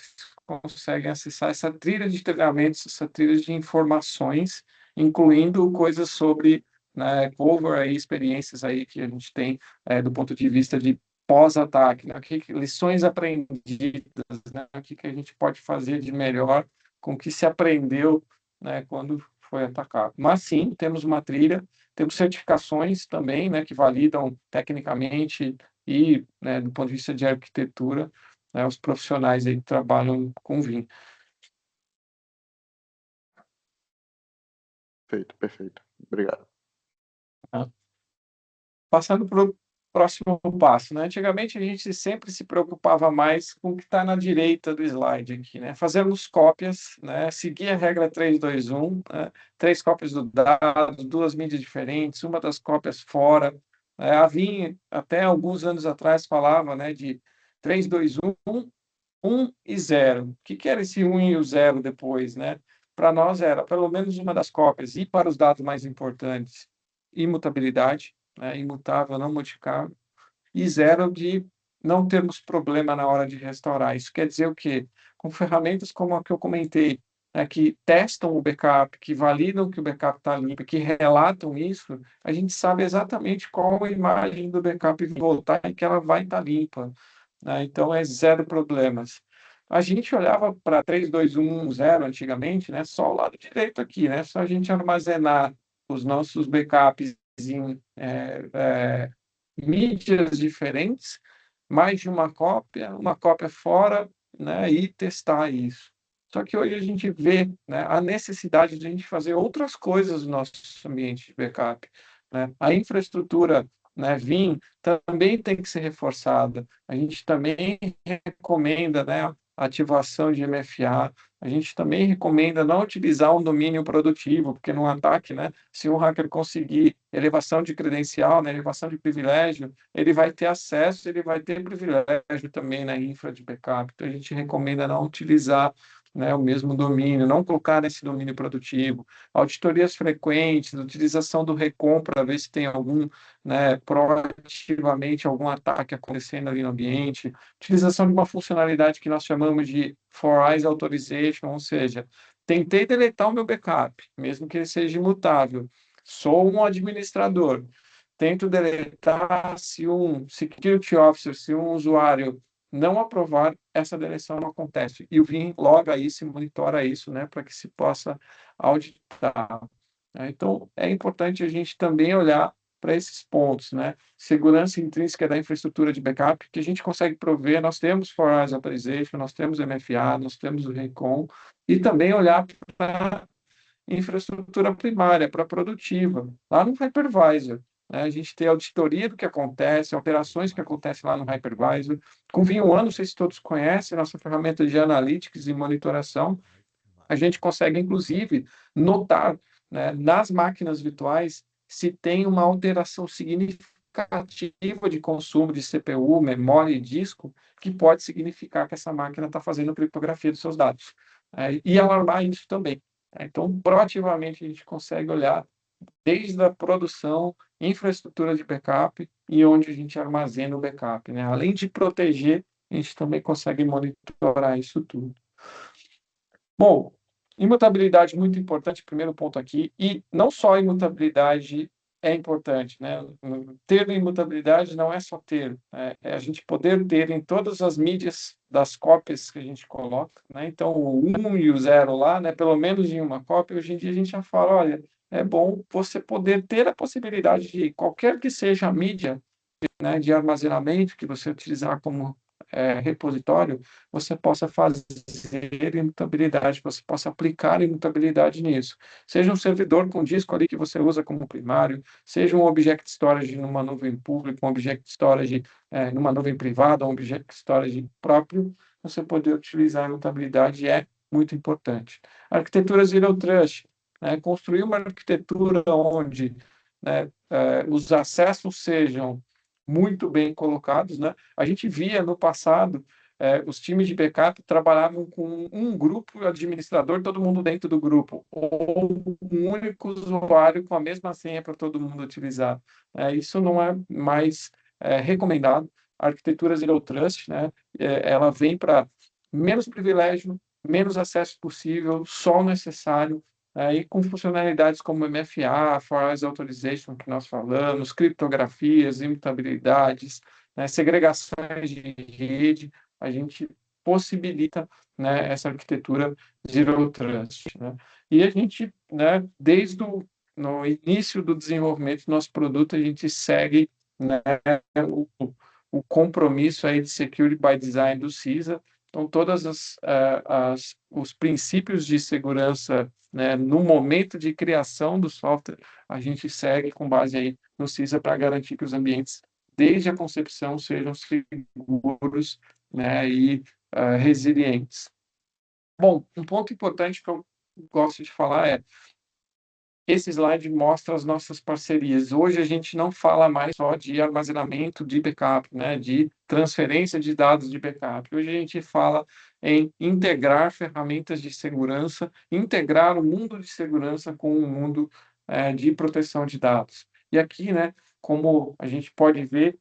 conseguem acessar essa trilha de treinamentos, essa trilha de informações, incluindo coisas sobre, né, cover aí, experiências aí que a gente tem do ponto de vista de pós-ataque, né? Lições aprendidas, né? O que a gente pode fazer de melhor com o que se aprendeu, né, quando foi atacado. Mas sim, temos uma trilha, temos certificações também, né, que validam tecnicamente e, né, do ponto de vista de arquitetura, né, os profissionais aí que trabalham com VIM. Perfeito. Obrigado. Passando para o próximo passo, né? Antigamente a gente sempre se preocupava mais com o que está na direita do slide aqui, né? Fazermos cópias, né? Seguir a regra 3-2-1, né? 3 cópias do dado, 2 mídias diferentes, uma das cópias fora. A VIM, até alguns anos atrás, falava, né, de 3-2-1, 1 e 0. O que era esse 1 e o 0 depois, né? Para nós era pelo menos uma das cópias. E para os dados mais importantes, imutabilidade, né? Imutável, não modificável. E 0 de não termos problema na hora de restaurar. Isso quer dizer o quê? Com ferramentas como a que eu comentei, né, que testam o backup, que validam que o backup está limpo, que relatam isso, a gente sabe exatamente qual a imagem do backup voltar e que ela vai estar limpa, né? Então, é 0 problemas. A gente olhava para 3-2-1-0 antigamente, né? Só o lado direito aqui, né? Só a gente armazenar os nossos backups em mídias diferentes, mais de uma cópia fora, né? E testar isso. Só que hoje a gente vê, né, a necessidade de a gente fazer outras coisas no nosso ambiente de backup, né? A infraestrutura, né, VIM também tem que ser reforçada. A gente também recomenda, né, a ativação de MFA. A gente também recomenda não utilizar um domínio produtivo, porque no ataque, né, se um hacker conseguir elevação de credencial, né, elevação de privilégio, ele vai ter acesso, ele vai ter privilégio também na infra de backup. Então, a gente recomenda não utilizar, né, o mesmo domínio, não colocar nesse domínio produtivo. Auditorias frequentes, utilização do RECON para ver se tem algum, né, proativamente algum ataque acontecendo ali no ambiente, utilização de uma funcionalidade que nós chamamos de For Eyes Authorization, ou seja, tentei deletar o meu backup, mesmo que ele seja imutável, sou um administrador, tento deletar se um security officer, se um usuário não aprovar, essa deleção não acontece. E o VIM loga isso e monitora isso, né, para que se possa auditar. Então, é importante a gente também olhar para esses pontos, né? Segurança intrínseca da infraestrutura de backup, que a gente consegue prover, nós temos For Eyes Authorization, nós temos MFA, nós temos o RECON, e também olhar para infraestrutura primária, para produtiva, lá no hypervisor, né? A gente tem auditoria do que acontece, alterações que acontecem lá no hypervisor. Com V1, não sei se todos conhecem, nossa ferramenta de analytics e monitoração, a gente consegue, inclusive, notar, né, nas máquinas virtuais se tem uma alteração significativa de consumo de CPU, memória e disco, que pode significar que essa máquina está fazendo criptografia dos seus dados. E alarmar isso também. Então, proativamente, a gente consegue olhar desde a produção, infraestrutura de backup e onde a gente armazena o backup, né? Além de proteger, a gente também consegue monitorar isso tudo. Bom, imutabilidade muito importante, primeiro ponto aqui, e não só a imutabilidade é importante, né? Ter imutabilidade não é só ter, é a gente poder ter em todas as mídias das cópias que a gente coloca, né? Então, o 1 e o 0 lá, né? Pelo menos em uma cópia, hoje em dia a gente já fala, olha, é bom você poder ter a possibilidade de, qualquer que seja a mídia, né, de armazenamento que você utilizar como repositório, você possa fazer imutabilidade, você possa aplicar imutabilidade nisso. Seja um servidor com disco ali que você usa como primário, seja um object storage numa nuvem pública, um object storage numa nuvem privada, um object storage próprio, você poder utilizar a imutabilidade é muito importante. Arquitetura Zero Trust, né, construir uma arquitetura onde, né, os acessos sejam muito bem colocados, né? A gente via no passado os times de backup trabalhavam com um grupo administrador, todo mundo dentro do grupo, ou um único usuário com a mesma senha para todo mundo utilizar. Isso não é mais recomendado. A arquitetura Zero Trust, né? Ela vem para menos privilégio, menos acesso possível, só o necessário, e com funcionalidades como MFA, Force Authorization, que nós falamos, criptografias, imutabilidades, né, segregações de rede, a gente possibilita, né, essa arquitetura Zero Trust, né? E a gente, né, desde no início do desenvolvimento do nosso produto, a gente segue, né, o compromisso aí de Security by Design do CISA. Então, todas os princípios de segurança, né, no momento de criação do software, a gente segue com base aí no CISA para garantir que os ambientes, desde a concepção, sejam seguros, né, e resilientes. Bom, um ponto importante que eu gosto de falar é esse slide mostra as nossas parcerias. Hoje a gente não fala mais só de armazenamento de backup, né, de transferência de dados de backup. Hoje a gente fala em integrar ferramentas de segurança, integrar o mundo de segurança com o mundo de proteção de dados. E aqui, né, como a gente pode ver,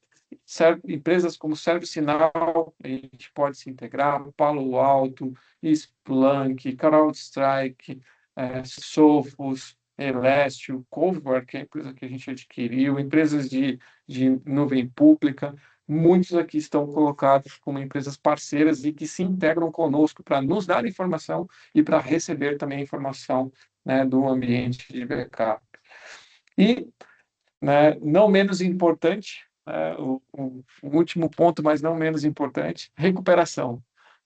empresas como ServiceNow, a gente pode se integrar, Palo Alto, Splunk, CrowdStrike, Sophos, Elastio, Covework, que é a empresa que a gente adquiriu, empresas de nuvem pública, muitos aqui estão colocados como empresas parceiras e que se integram conosco para nos dar informação e para receber também informação, né, do ambiente de backup. E, né, não menos importante, o último ponto, mas não menos importante, recuperação.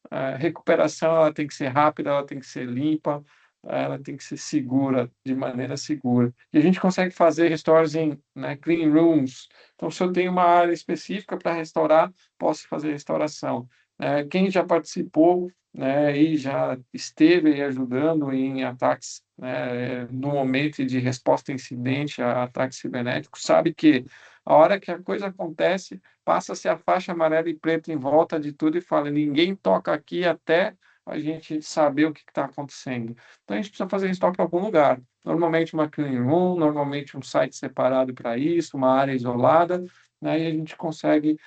A recuperação ela tem que ser rápida, ela tem que ser limpa, ela tem que ser segura, de maneira segura. E a gente consegue fazer restores em, né, clean rooms. Então, se eu tenho uma área específica para restaurar, posso fazer restauração. Quem já participou, né, e já esteve aí ajudando em ataques, né, no momento de resposta a incidente, a ataques cibernéticos, sabe que a hora que a coisa acontece, passa-se a faixa amarela e preta em volta de tudo e fala, ninguém toca aqui até a gente saber o que está acontecendo. Então, a gente precisa fazer estoque em algum lugar. Normalmente uma clean room, normalmente um site separado para isso, uma área isolada, né, e a gente consegue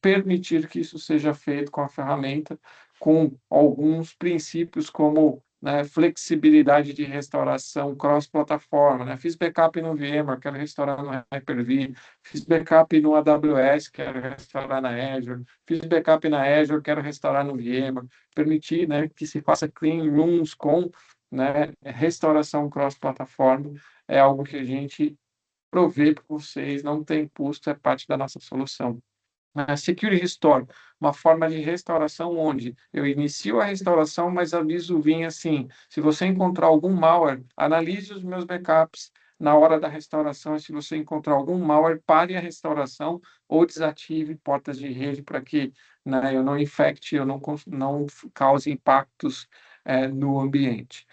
permitir que isso seja feito com a ferramenta, com alguns princípios como, né, flexibilidade de restauração cross-plataforma, né? Fiz backup no VMware, quero restaurar no Hyper-V, fiz backup no AWS, quero restaurar na Azure, fiz backup na Azure, quero restaurar no VMware, permitir, né, que se faça clean rooms com, né, restauração cross-plataforma, é algo que a gente provê para vocês, não tem custo, é parte da nossa solução. Security Restore, uma forma de restauração onde eu inicio a restauração, mas aviso o VIM assim, se você encontrar algum malware, analise os meus backups na hora da restauração, e se você encontrar algum malware, pare a restauração ou desative portas de rede para que, né, eu não infecte, eu não cause impactos no ambiente.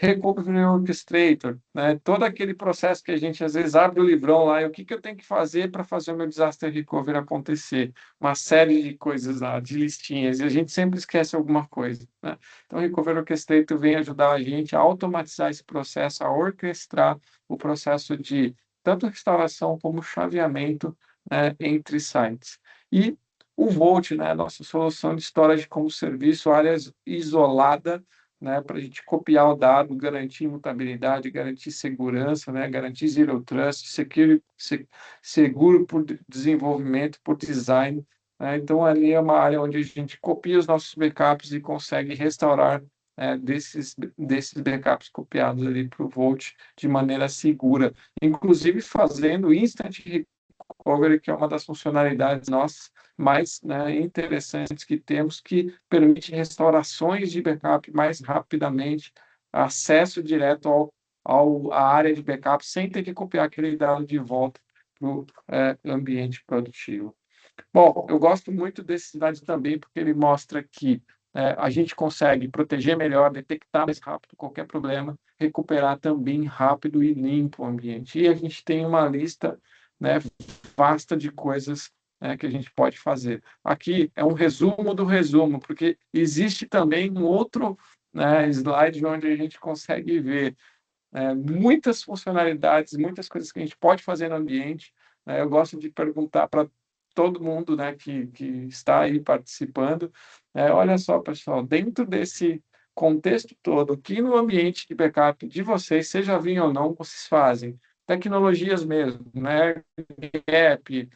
Recovery Orchestrator, né? Todo aquele processo que a gente às vezes abre o livrão lá, e o que eu tenho que fazer para fazer o meu disaster recovery acontecer? Uma série de coisas lá, de listinhas, e a gente sempre esquece alguma coisa, né? Então, o Recovery Orchestrator vem ajudar a gente a automatizar esse processo, a orquestrar o processo de tanto restauração como chaveamento, né, entre sites. E o Vault, né, a nossa solução de storage como serviço, áreas isolada, né, para a gente copiar o dado, garantir imutabilidade, garantir segurança, né, garantir zero trust, seguro por desenvolvimento, por design, né? Então, ali é uma área onde a gente copia os nossos backups e consegue restaurar desses backups copiados ali para o Vault de maneira segura, inclusive fazendo instant recovery, que é uma das funcionalidades nossas mais, né, interessantes que temos, que permite restaurações de backup mais rapidamente, acesso direto à área de backup, sem ter que copiar aquele dado de volta para o ambiente produtivo. Bom, eu gosto muito desse slide também, porque ele mostra que a gente consegue proteger melhor, detectar mais rápido qualquer problema, recuperar também rápido e limpo o ambiente. E a gente tem uma lista, né, vasta de coisas que a gente pode fazer. Aqui é um resumo do resumo, porque existe também um outro, né, slide onde a gente consegue ver muitas funcionalidades, muitas coisas que a gente pode fazer no ambiente. Eu gosto de perguntar para todo mundo, né, que está aí participando. Olha só, pessoal, dentro desse contexto todo, aqui no ambiente de backup de vocês, seja Vim ou não, vocês fazem tecnologias mesmo, né, gap,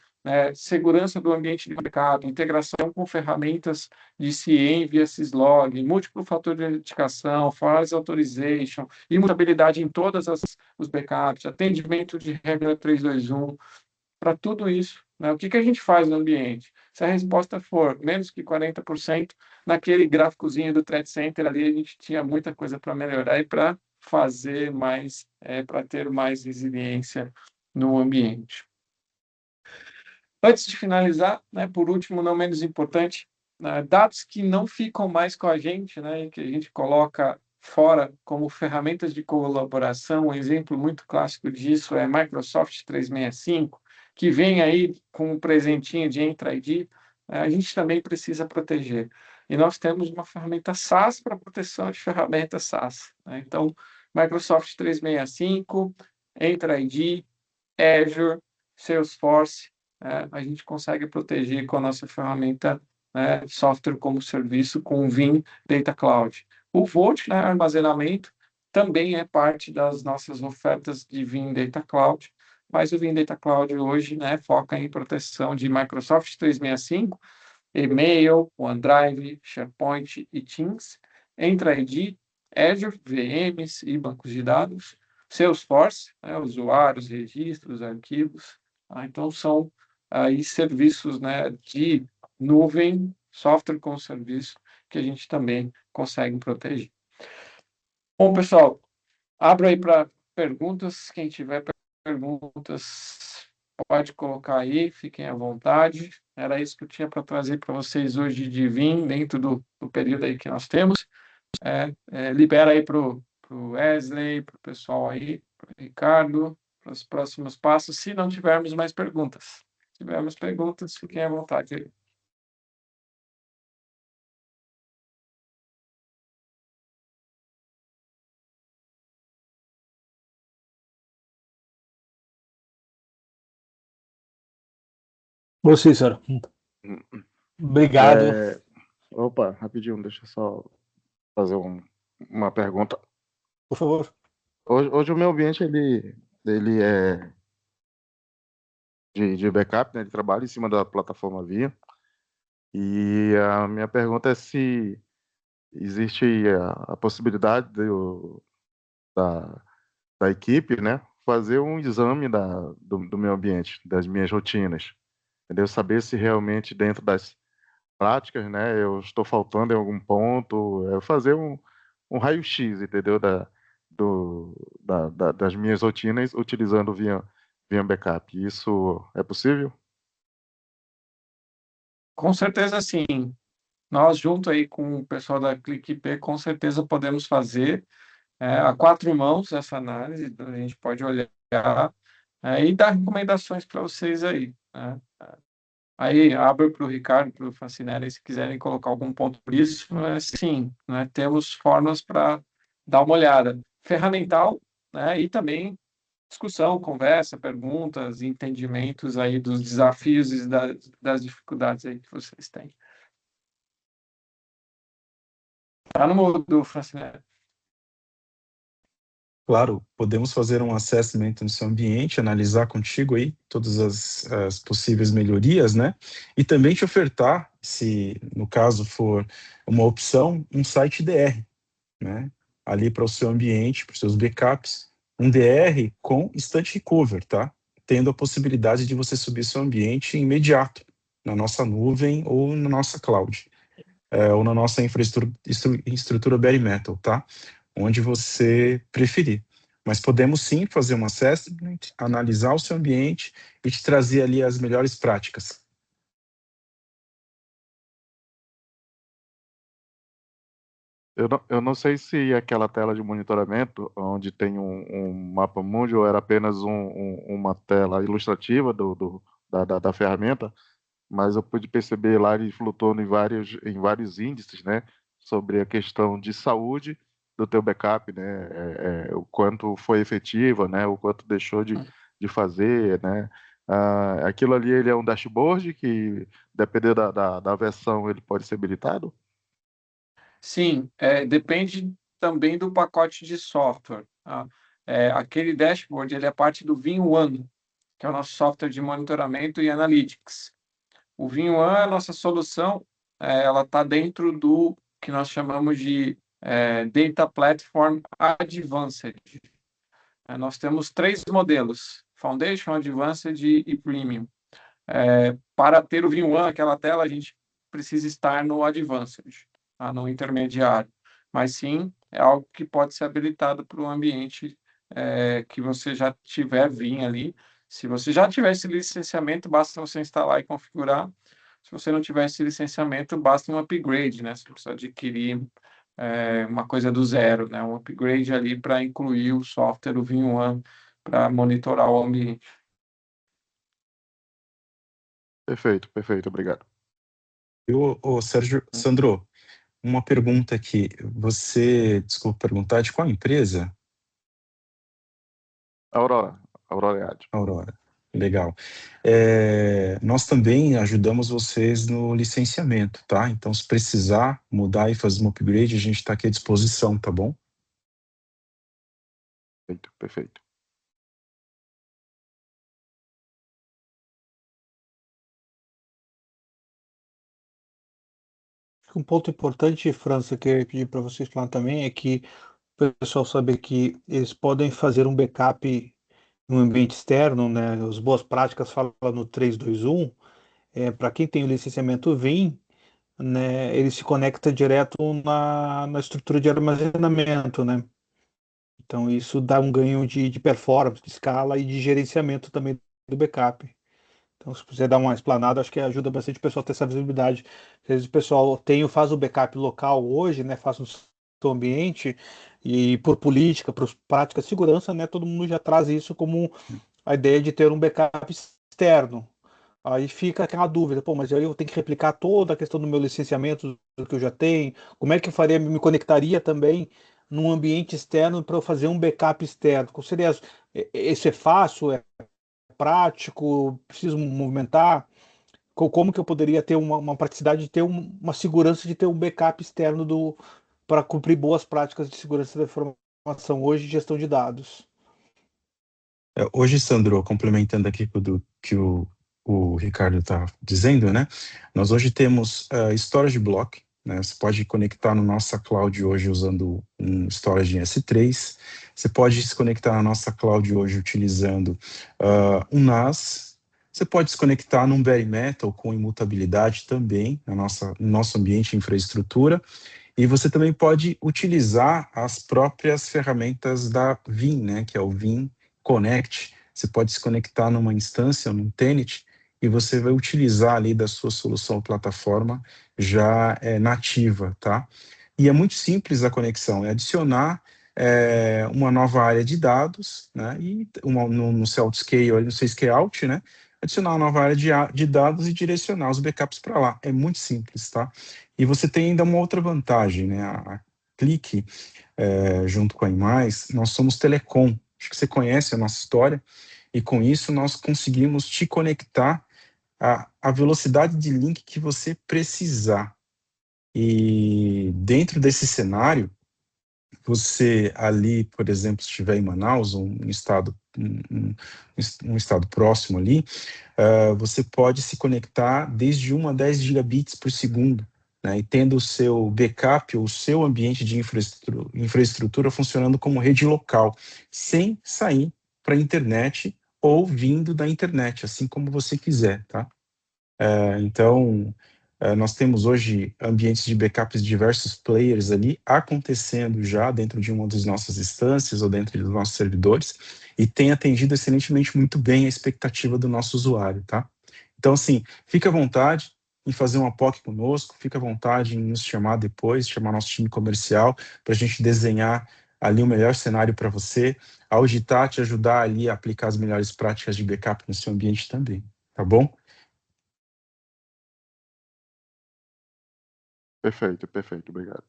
segurança do ambiente de backup, integração com ferramentas de CIEM via syslog, múltiplo fator de autenticação, Force Authorization, imutabilidade em todas os backups, atendimento de regra 321. Para tudo isso, né, o que a gente faz no ambiente? Se a resposta for menos que 40%, naquele gráficozinho do Threat Center ali, a gente tinha muita coisa para melhorar e para fazer mais, para ter mais resiliência no ambiente. Antes de finalizar, né, por último, não menos importante, dados que não ficam mais com a gente, né, que a gente coloca fora como ferramentas de colaboração. Um exemplo muito clássico disso é Microsoft 365, que vem aí com um presentinho de Entra ID, a gente também precisa proteger. E nós temos uma ferramenta SaaS para proteção de ferramentas SaaS. Né? Então, Microsoft 365, Entra ID, Azure, Salesforce, a gente consegue proteger com a nossa ferramenta software como serviço com o Vim Data Cloud. O Vault, né, armazenamento, também é parte das nossas ofertas de Vim Data Cloud, mas o Vim Data Cloud hoje, né, foca em proteção de Microsoft 365, e-mail, OneDrive, SharePoint e Teams, Entra ID, Azure, VMs e bancos de dados, Salesforce, usuários, registros, arquivos. Então, são aí serviços, né, de nuvem, software como serviço, que a gente também consegue proteger. Bom, pessoal, abro aí para perguntas. Quem tiver perguntas, pode colocar aí, fiquem à vontade. Era isso que eu tinha para trazer para vocês hoje de Vim, dentro do período aí que nós temos. Libera aí para o Wesley, para o pessoal aí, para o Ricardo, para os próximos passos, se não tivermos mais perguntas. Se tivermos perguntas, fiquem à vontade aí. Ô, Cícero, obrigado. Opa, rapidinho, deixa eu só fazer uma pergunta. Por favor. Hoje o meu ambiente, ele é de backup, né? Ele trabalha em cima da plataforma Vim. E a minha pergunta é se existe a possibilidade da equipe, né, fazer um exame do meu ambiente, das minhas rotinas, entendeu? Saber se realmente dentro das práticas, né, eu estou faltando em algum ponto, fazer um raio-x, entendeu? Das minhas rotinas utilizando o Vim Backup. Isso é possível? Com certeza, sim. Nós, junto aí com o pessoal da ClickIP, com certeza podemos fazer a quatro mãos essa análise. A gente pode olhar e dar recomendações para vocês aí. Né? Aí, abro para o Ricardo, para o Fancinelli, se quiserem colocar algum ponto por isso. Sim, né? Temos formas para dar uma olhada. Ferramental, né? E também discussão, conversa, perguntas, entendimentos aí dos desafios e das dificuldades aí que vocês têm. Está no mudo, Francinelli. Claro, podemos fazer um assessment no seu ambiente, analisar contigo aí todas as possíveis melhorias, né? E também te ofertar, se no caso for uma opção, um site DR, né? Ali para o seu ambiente, para os seus backups, um DR com instant recover, tá? tendo a possibilidade de você subir seu ambiente imediato, na nossa nuvem ou na nossa cloud, ou na nossa infraestrutura bare metal, tá? Onde você preferir. Mas podemos sim fazer um assessment, analisar o seu ambiente e te trazer ali as melhores práticas. Eu não sei se aquela tela de monitoramento, onde tem um mapa mundi, ou era apenas uma tela ilustrativa da ferramenta, mas eu pude perceber lá ele flutuando em vários índices, né, sobre a questão de saúde do teu backup, né, o quanto foi efetiva, né, o quanto deixou de fazer, né. Aquilo ali, ele é um dashboard que, dependendo da versão, ele pode ser habilitado? Sim, depende também do pacote de software, tá? Aquele dashboard, ele é parte do Vim1, que é o nosso software de monitoramento e analytics. O Vim1 é a nossa solução, ela está dentro do que nós chamamos de Data Platform Advanced. Nós temos 3 modelos: Foundation, Advanced e Premium. Para ter o Vim1, aquela tela, a gente precisa estar no Advanced, tá? No intermediário. Mas sim, é algo que pode ser habilitado para o ambiente que você já tiver Vim ali. Se você já tiver esse licenciamento, basta você instalar e configurar. Se você não tiver esse licenciamento, basta um upgrade, né? Você precisa adquirir uma coisa do zero, né? Um upgrade ali para incluir o software, o Vim1, para monitorar o ambiente. Perfeito, perfeito, obrigado. Sandro, uma pergunta aqui. Você, desculpa perguntar, de qual empresa? Aurora EAD. Aurora. Legal. Nós também ajudamos vocês no licenciamento, tá? Então, se precisar mudar e fazer um upgrade, a gente está aqui à disposição, tá bom? Perfeito, perfeito. Um ponto importante, França, que eu ia pedir para vocês falar também é que o pessoal saber que eles podem fazer um backup no ambiente externo, né? As boas práticas falam no 321. Para quem tem o licenciamento Vim, né? Ele se conecta direto na estrutura de armazenamento, né? Então isso dá um ganho de performance, de escala e de gerenciamento também do backup. Então, se você dar uma explanada, acho que ajuda bastante o pessoal a ter essa visibilidade. Às vezes o pessoal faz o backup local hoje, né? Faz no seu ambiente, e por política, por prática de segurança, né? Todo mundo já traz isso como a ideia de ter um backup externo. Aí fica aquela dúvida, pô, mas aí eu tenho que replicar toda a questão do meu licenciamento do que eu já tenho. Como é que eu faria, me conectaria também num ambiente externo para eu fazer um backup externo? Qual seria, isso é fácil, é prático, preciso movimentar? Como que eu poderia ter uma praticidade de ter uma segurança de ter um backup externo para cumprir boas práticas de segurança da informação hoje e gestão de dados? Hoje, Sandro, complementando aqui que o Ricardo está dizendo, né? Nós hoje temos storage block, né? Você pode conectar no nossa cloud hoje usando um storage em S3. Você pode se conectar na nossa cloud hoje utilizando um NAS. Você pode se conectar num bare metal com imutabilidade também no nosso ambiente de infraestrutura. E você também pode utilizar as próprias ferramentas da Vim, né? Que é o Vim Connect. Você pode se conectar numa instância ou num tenant e você vai utilizar ali da sua solução ou plataforma já nativa, tá? E é muito simples a conexão, é adicionar uma nova área de dados, né? E no seu outscale, no seu scale-out, né? Adicionar uma nova área de dados e direcionar os backups para lá. É muito simples, tá? E você tem ainda uma outra vantagem, né? A Clique, junto com a Imais, nós somos telecom. Acho que você conhece a nossa história, e com isso nós conseguimos te conectar à velocidade de link que você precisar. E dentro desse cenário, você ali, por exemplo, se estiver em Manaus, um estado próximo ali, você pode se conectar desde 1 a 10 gigabits por segundo, né, e tendo o seu backup, ou o seu ambiente de infraestrutura funcionando como rede local, sem sair para a internet ou vindo da internet, assim como você quiser, tá? Então, nós temos hoje ambientes de backups de diversos players ali acontecendo já dentro de uma das nossas instâncias ou dentro dos nossos servidores e tem atendido excelentemente muito bem a expectativa do nosso usuário, tá? Então, assim, fica à vontade em fazer uma POC conosco, fica à vontade em nos chamar depois, chamar nosso time comercial para a gente desenhar ali o melhor cenário para você, auditar, te ajudar ali a aplicar as melhores práticas de backup no seu ambiente também, tá bom? Perfeito, perfeito, obrigado.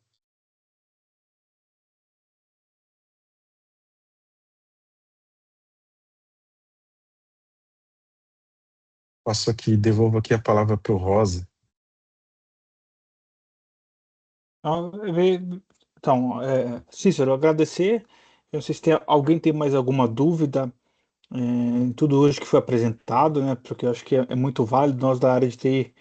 Passo aqui, devolvo aqui a palavra para o Rosa. Então, Cícero, agradecer. Eu não sei se alguém tem mais alguma dúvida em tudo hoje que foi apresentado, né? Porque eu acho que é muito válido. Nós da área de TI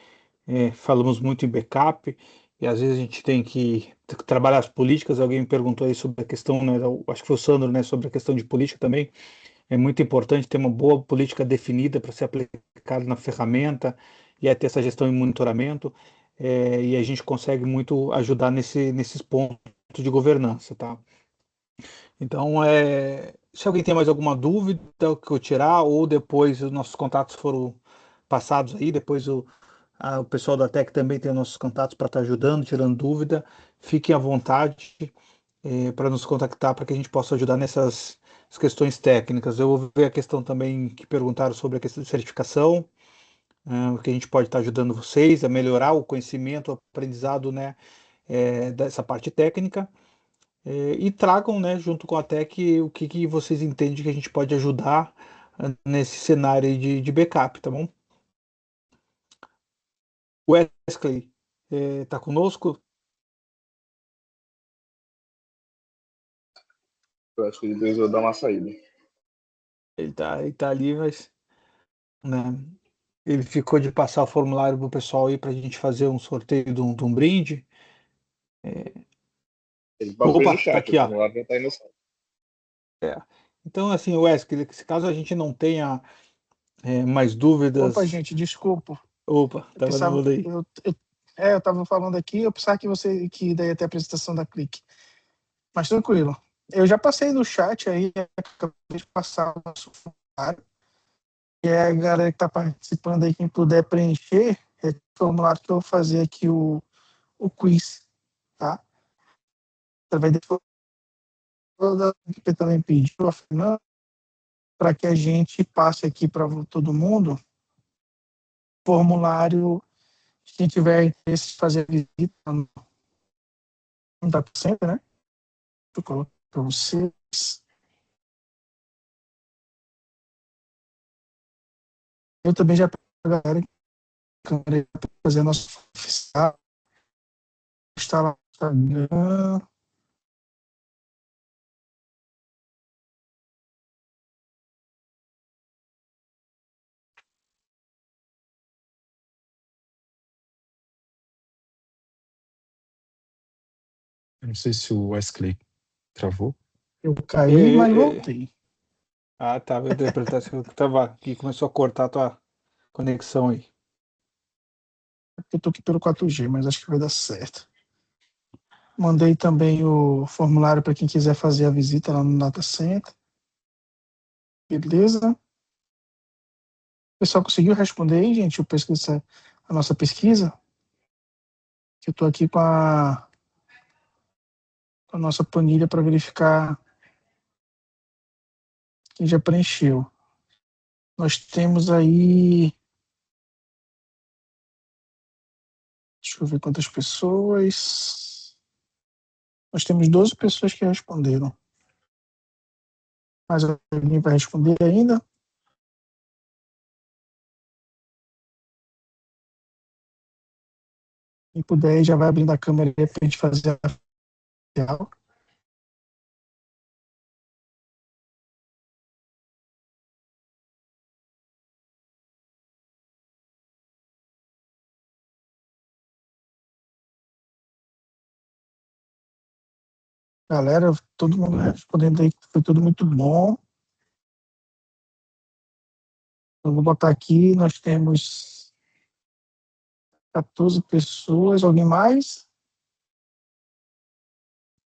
falamos muito em backup e às vezes a gente tem que trabalhar as políticas. Alguém me perguntou aí sobre a questão, né? Acho que foi o Sandro, né? Sobre a questão de política também. É muito importante ter uma boa política definida para ser aplicada na ferramenta e aí ter essa gestão e monitoramento. E a gente consegue muito ajudar nesses pontos de governança, tá? Então, se alguém tem mais alguma dúvida que eu tirar, ou depois os nossos contatos foram passados aí, depois o pessoal da Tech também tem nossos contatos para estar ajudando, tirando dúvida, fiquem à vontade para nos contactar para que a gente possa ajudar nessas as questões técnicas. Eu vou ver a questão também que perguntaram sobre a questão de certificação, que a gente pode estar ajudando vocês a melhorar o conhecimento, o aprendizado, né, dessa parte técnica. E tragam, né, junto com a Tech, o que vocês entendem que a gente pode ajudar nesse cenário aí de backup, tá bom? Wesley, tá conosco? Eu acho que ele precisou dar uma saída. Ele tá ali, mas, né, ele ficou de passar o formulário pro pessoal aí pra gente fazer um sorteio de um brinde. Ele passou aí no Opa, tá chat, o aqui, ó. formulário já tá aí no site. Então, assim, Wesley, se caso a gente não tenha mais Opa, dúvidas. gente, desculpa. Opa, Eu tava no pensava, mudo aí. eu tava falando aqui, eu pensava que daí ia ter a apresentação da Clique. Mas tranquilo. Eu já passei no chat aí, acabei de passar o nosso formulário. E é a galera que está participando aí, quem puder preencher, é o formulário que eu vou fazer aqui o quiz, tá? Através do que também pediu a Fernanda, para que a gente passe aqui para todo mundo formulário. Quem tiver interesse em fazer a visita no data center, né? Eu coloco para vocês. Eu também já pego a galera que está fazendo nosso oficial. Está lá no Instagram. Eu não sei se o Wesley travou. Eu caí, mas voltei. Tá. Eu interpretar que tava aqui, começou a cortar a tua conexão aí. Eu tô aqui pelo 4G, mas acho que vai dar certo. Mandei também o formulário para quem quiser fazer a visita lá no Data Center. Beleza? O pessoal conseguiu responder aí, gente? A nossa pesquisa? Que eu tô aqui com a nossa planilha para verificar quem já preencheu. Nós temos aí. Deixa eu ver quantas pessoas. Nós temos 12 pessoas que responderam. Mas alguém vai responder ainda? Quem puder, já vai abrindo a câmera para a gente fazer a real. Galera, todo mundo respondendo aí, foi tudo muito bom. Eu vou botar aqui, nós temos 14 pessoas. Alguém mais?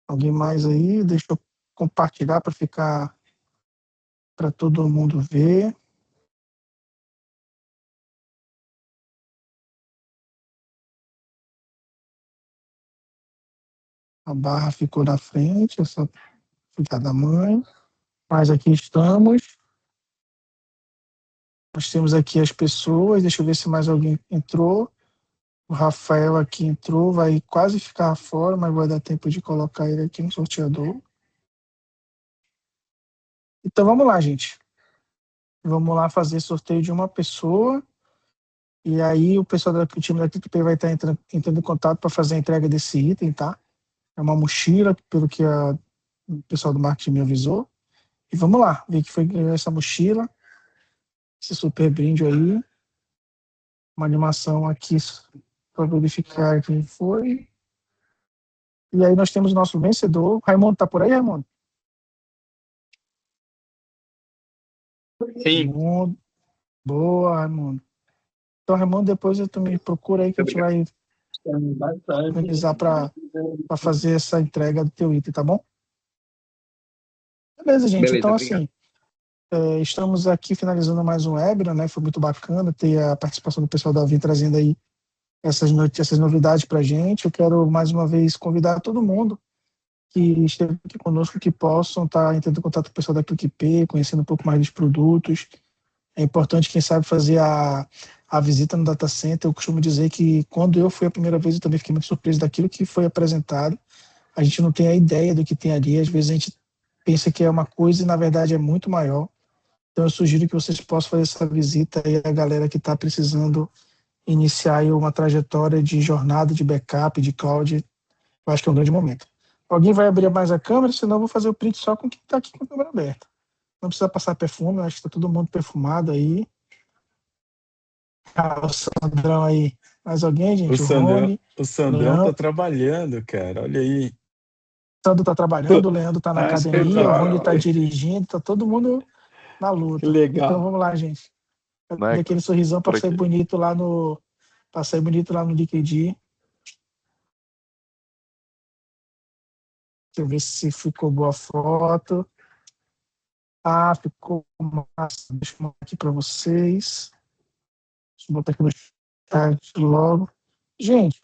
Alguém mais aí? Deixa eu compartilhar para ficar para todo mundo ver. A barra ficou na frente, essa filha da mãe. Mas aqui estamos. Nós temos aqui as pessoas. Deixa eu ver se mais alguém entrou. O Rafael aqui entrou, vai quase ficar fora, mas vai dar tempo de colocar ele aqui no sorteador. Então vamos lá, gente. Vamos lá fazer sorteio de uma pessoa. E aí o pessoal do time da ClickPay vai estar entrando em contato para fazer a entrega desse item, tá? É uma mochila, pelo que o pessoal do marketing me avisou. E vamos lá, ver que foi essa mochila. Esse super brinde aí. Uma animação aqui para verificar quem foi. E aí nós temos o nosso vencedor. Raimundo, tá por aí, Raimundo? Sim. Raimundo. Boa, Raimundo. Então, Raimundo, depois tu me procura aí que a gente vai organizar para fazer essa entrega do teu item, tá bom? Beleza, gente. Beleza, Então, obrigado. assim, estamos aqui finalizando mais um webinar, né? Foi muito bacana ter a participação do pessoal da Vim trazendo aí essas novidades para a gente. Eu quero, mais uma vez, convidar todo mundo que esteve aqui conosco, que possam estar entrando em contato com o pessoal da ClickPay, conhecendo um pouco mais dos produtos. É importante, quem sabe, fazer a visita no data center. Eu costumo dizer que quando eu fui a primeira vez, eu também fiquei muito surpreso daquilo que foi apresentado. A gente não tem a ideia do que tem ali. Às vezes a gente pensa que é uma coisa e, na verdade, é muito maior. Então, eu sugiro que vocês possam fazer essa visita aí, a galera que está precisando iniciar aí uma trajetória de jornada de backup, de cloud. Eu acho que é um grande momento. Alguém vai abrir mais a câmera, senão eu vou fazer o print só com quem está aqui com a câmera aberta. Não precisa passar perfume, eu acho que está todo mundo perfumado aí. Ah, o Sandrão aí. Mais alguém, gente? O Rony, O Sandrão tá Leandro. trabalhando, cara. Olha aí. O Sandro está trabalhando, o Leandro está na academia, o Rony está Espetacular. dirigindo, está todo mundo na Que luta. legal. Então vamos lá, gente. Né? Daquele sorrisão Por para sair aqui. bonito lá no. Para sair bonito lá no LinkedIn. Deixa eu ver se ficou boa a foto. Ah, ficou massa. Deixa eu mandar aqui para vocês. Deixa eu botar aqui no chat logo. Gente,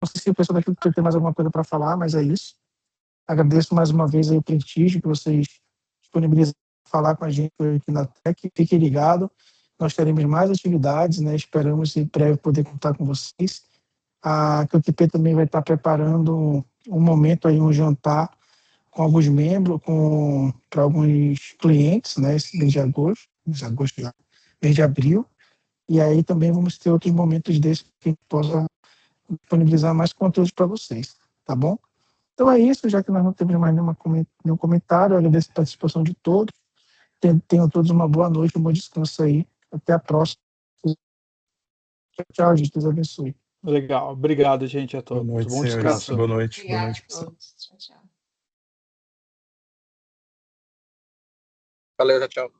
não sei se o pessoal daqui tem mais alguma coisa para falar, mas é isso. Agradeço mais uma vez aí o prestígio que vocês disponibilizam para falar com a gente aqui na Tech. Fiquem ligados. Nós teremos mais atividades, né? Esperamos em breve poder contar com vocês. A ClickPay também vai estar preparando um momento aí, um jantar com alguns membros, para alguns clientes, né? Esse mês de agosto, mês de abril. E aí também vamos ter outros momentos desses que a gente possa disponibilizar mais conteúdos para vocês, tá bom? Então é isso, já que nós não temos mais nenhum comentário, eu agradeço a participação de todos. Tenham todos uma boa noite, um bom descanso aí. Até a próxima. Tchau, tchau, gente. Deus abençoe. Legal. Obrigado, gente, a Boa todos. noite, Bom senhores. descanso. Boa noite. Boa Obrigada noite, a pessoal. todos. Tchau, tchau. Valeu, tchau.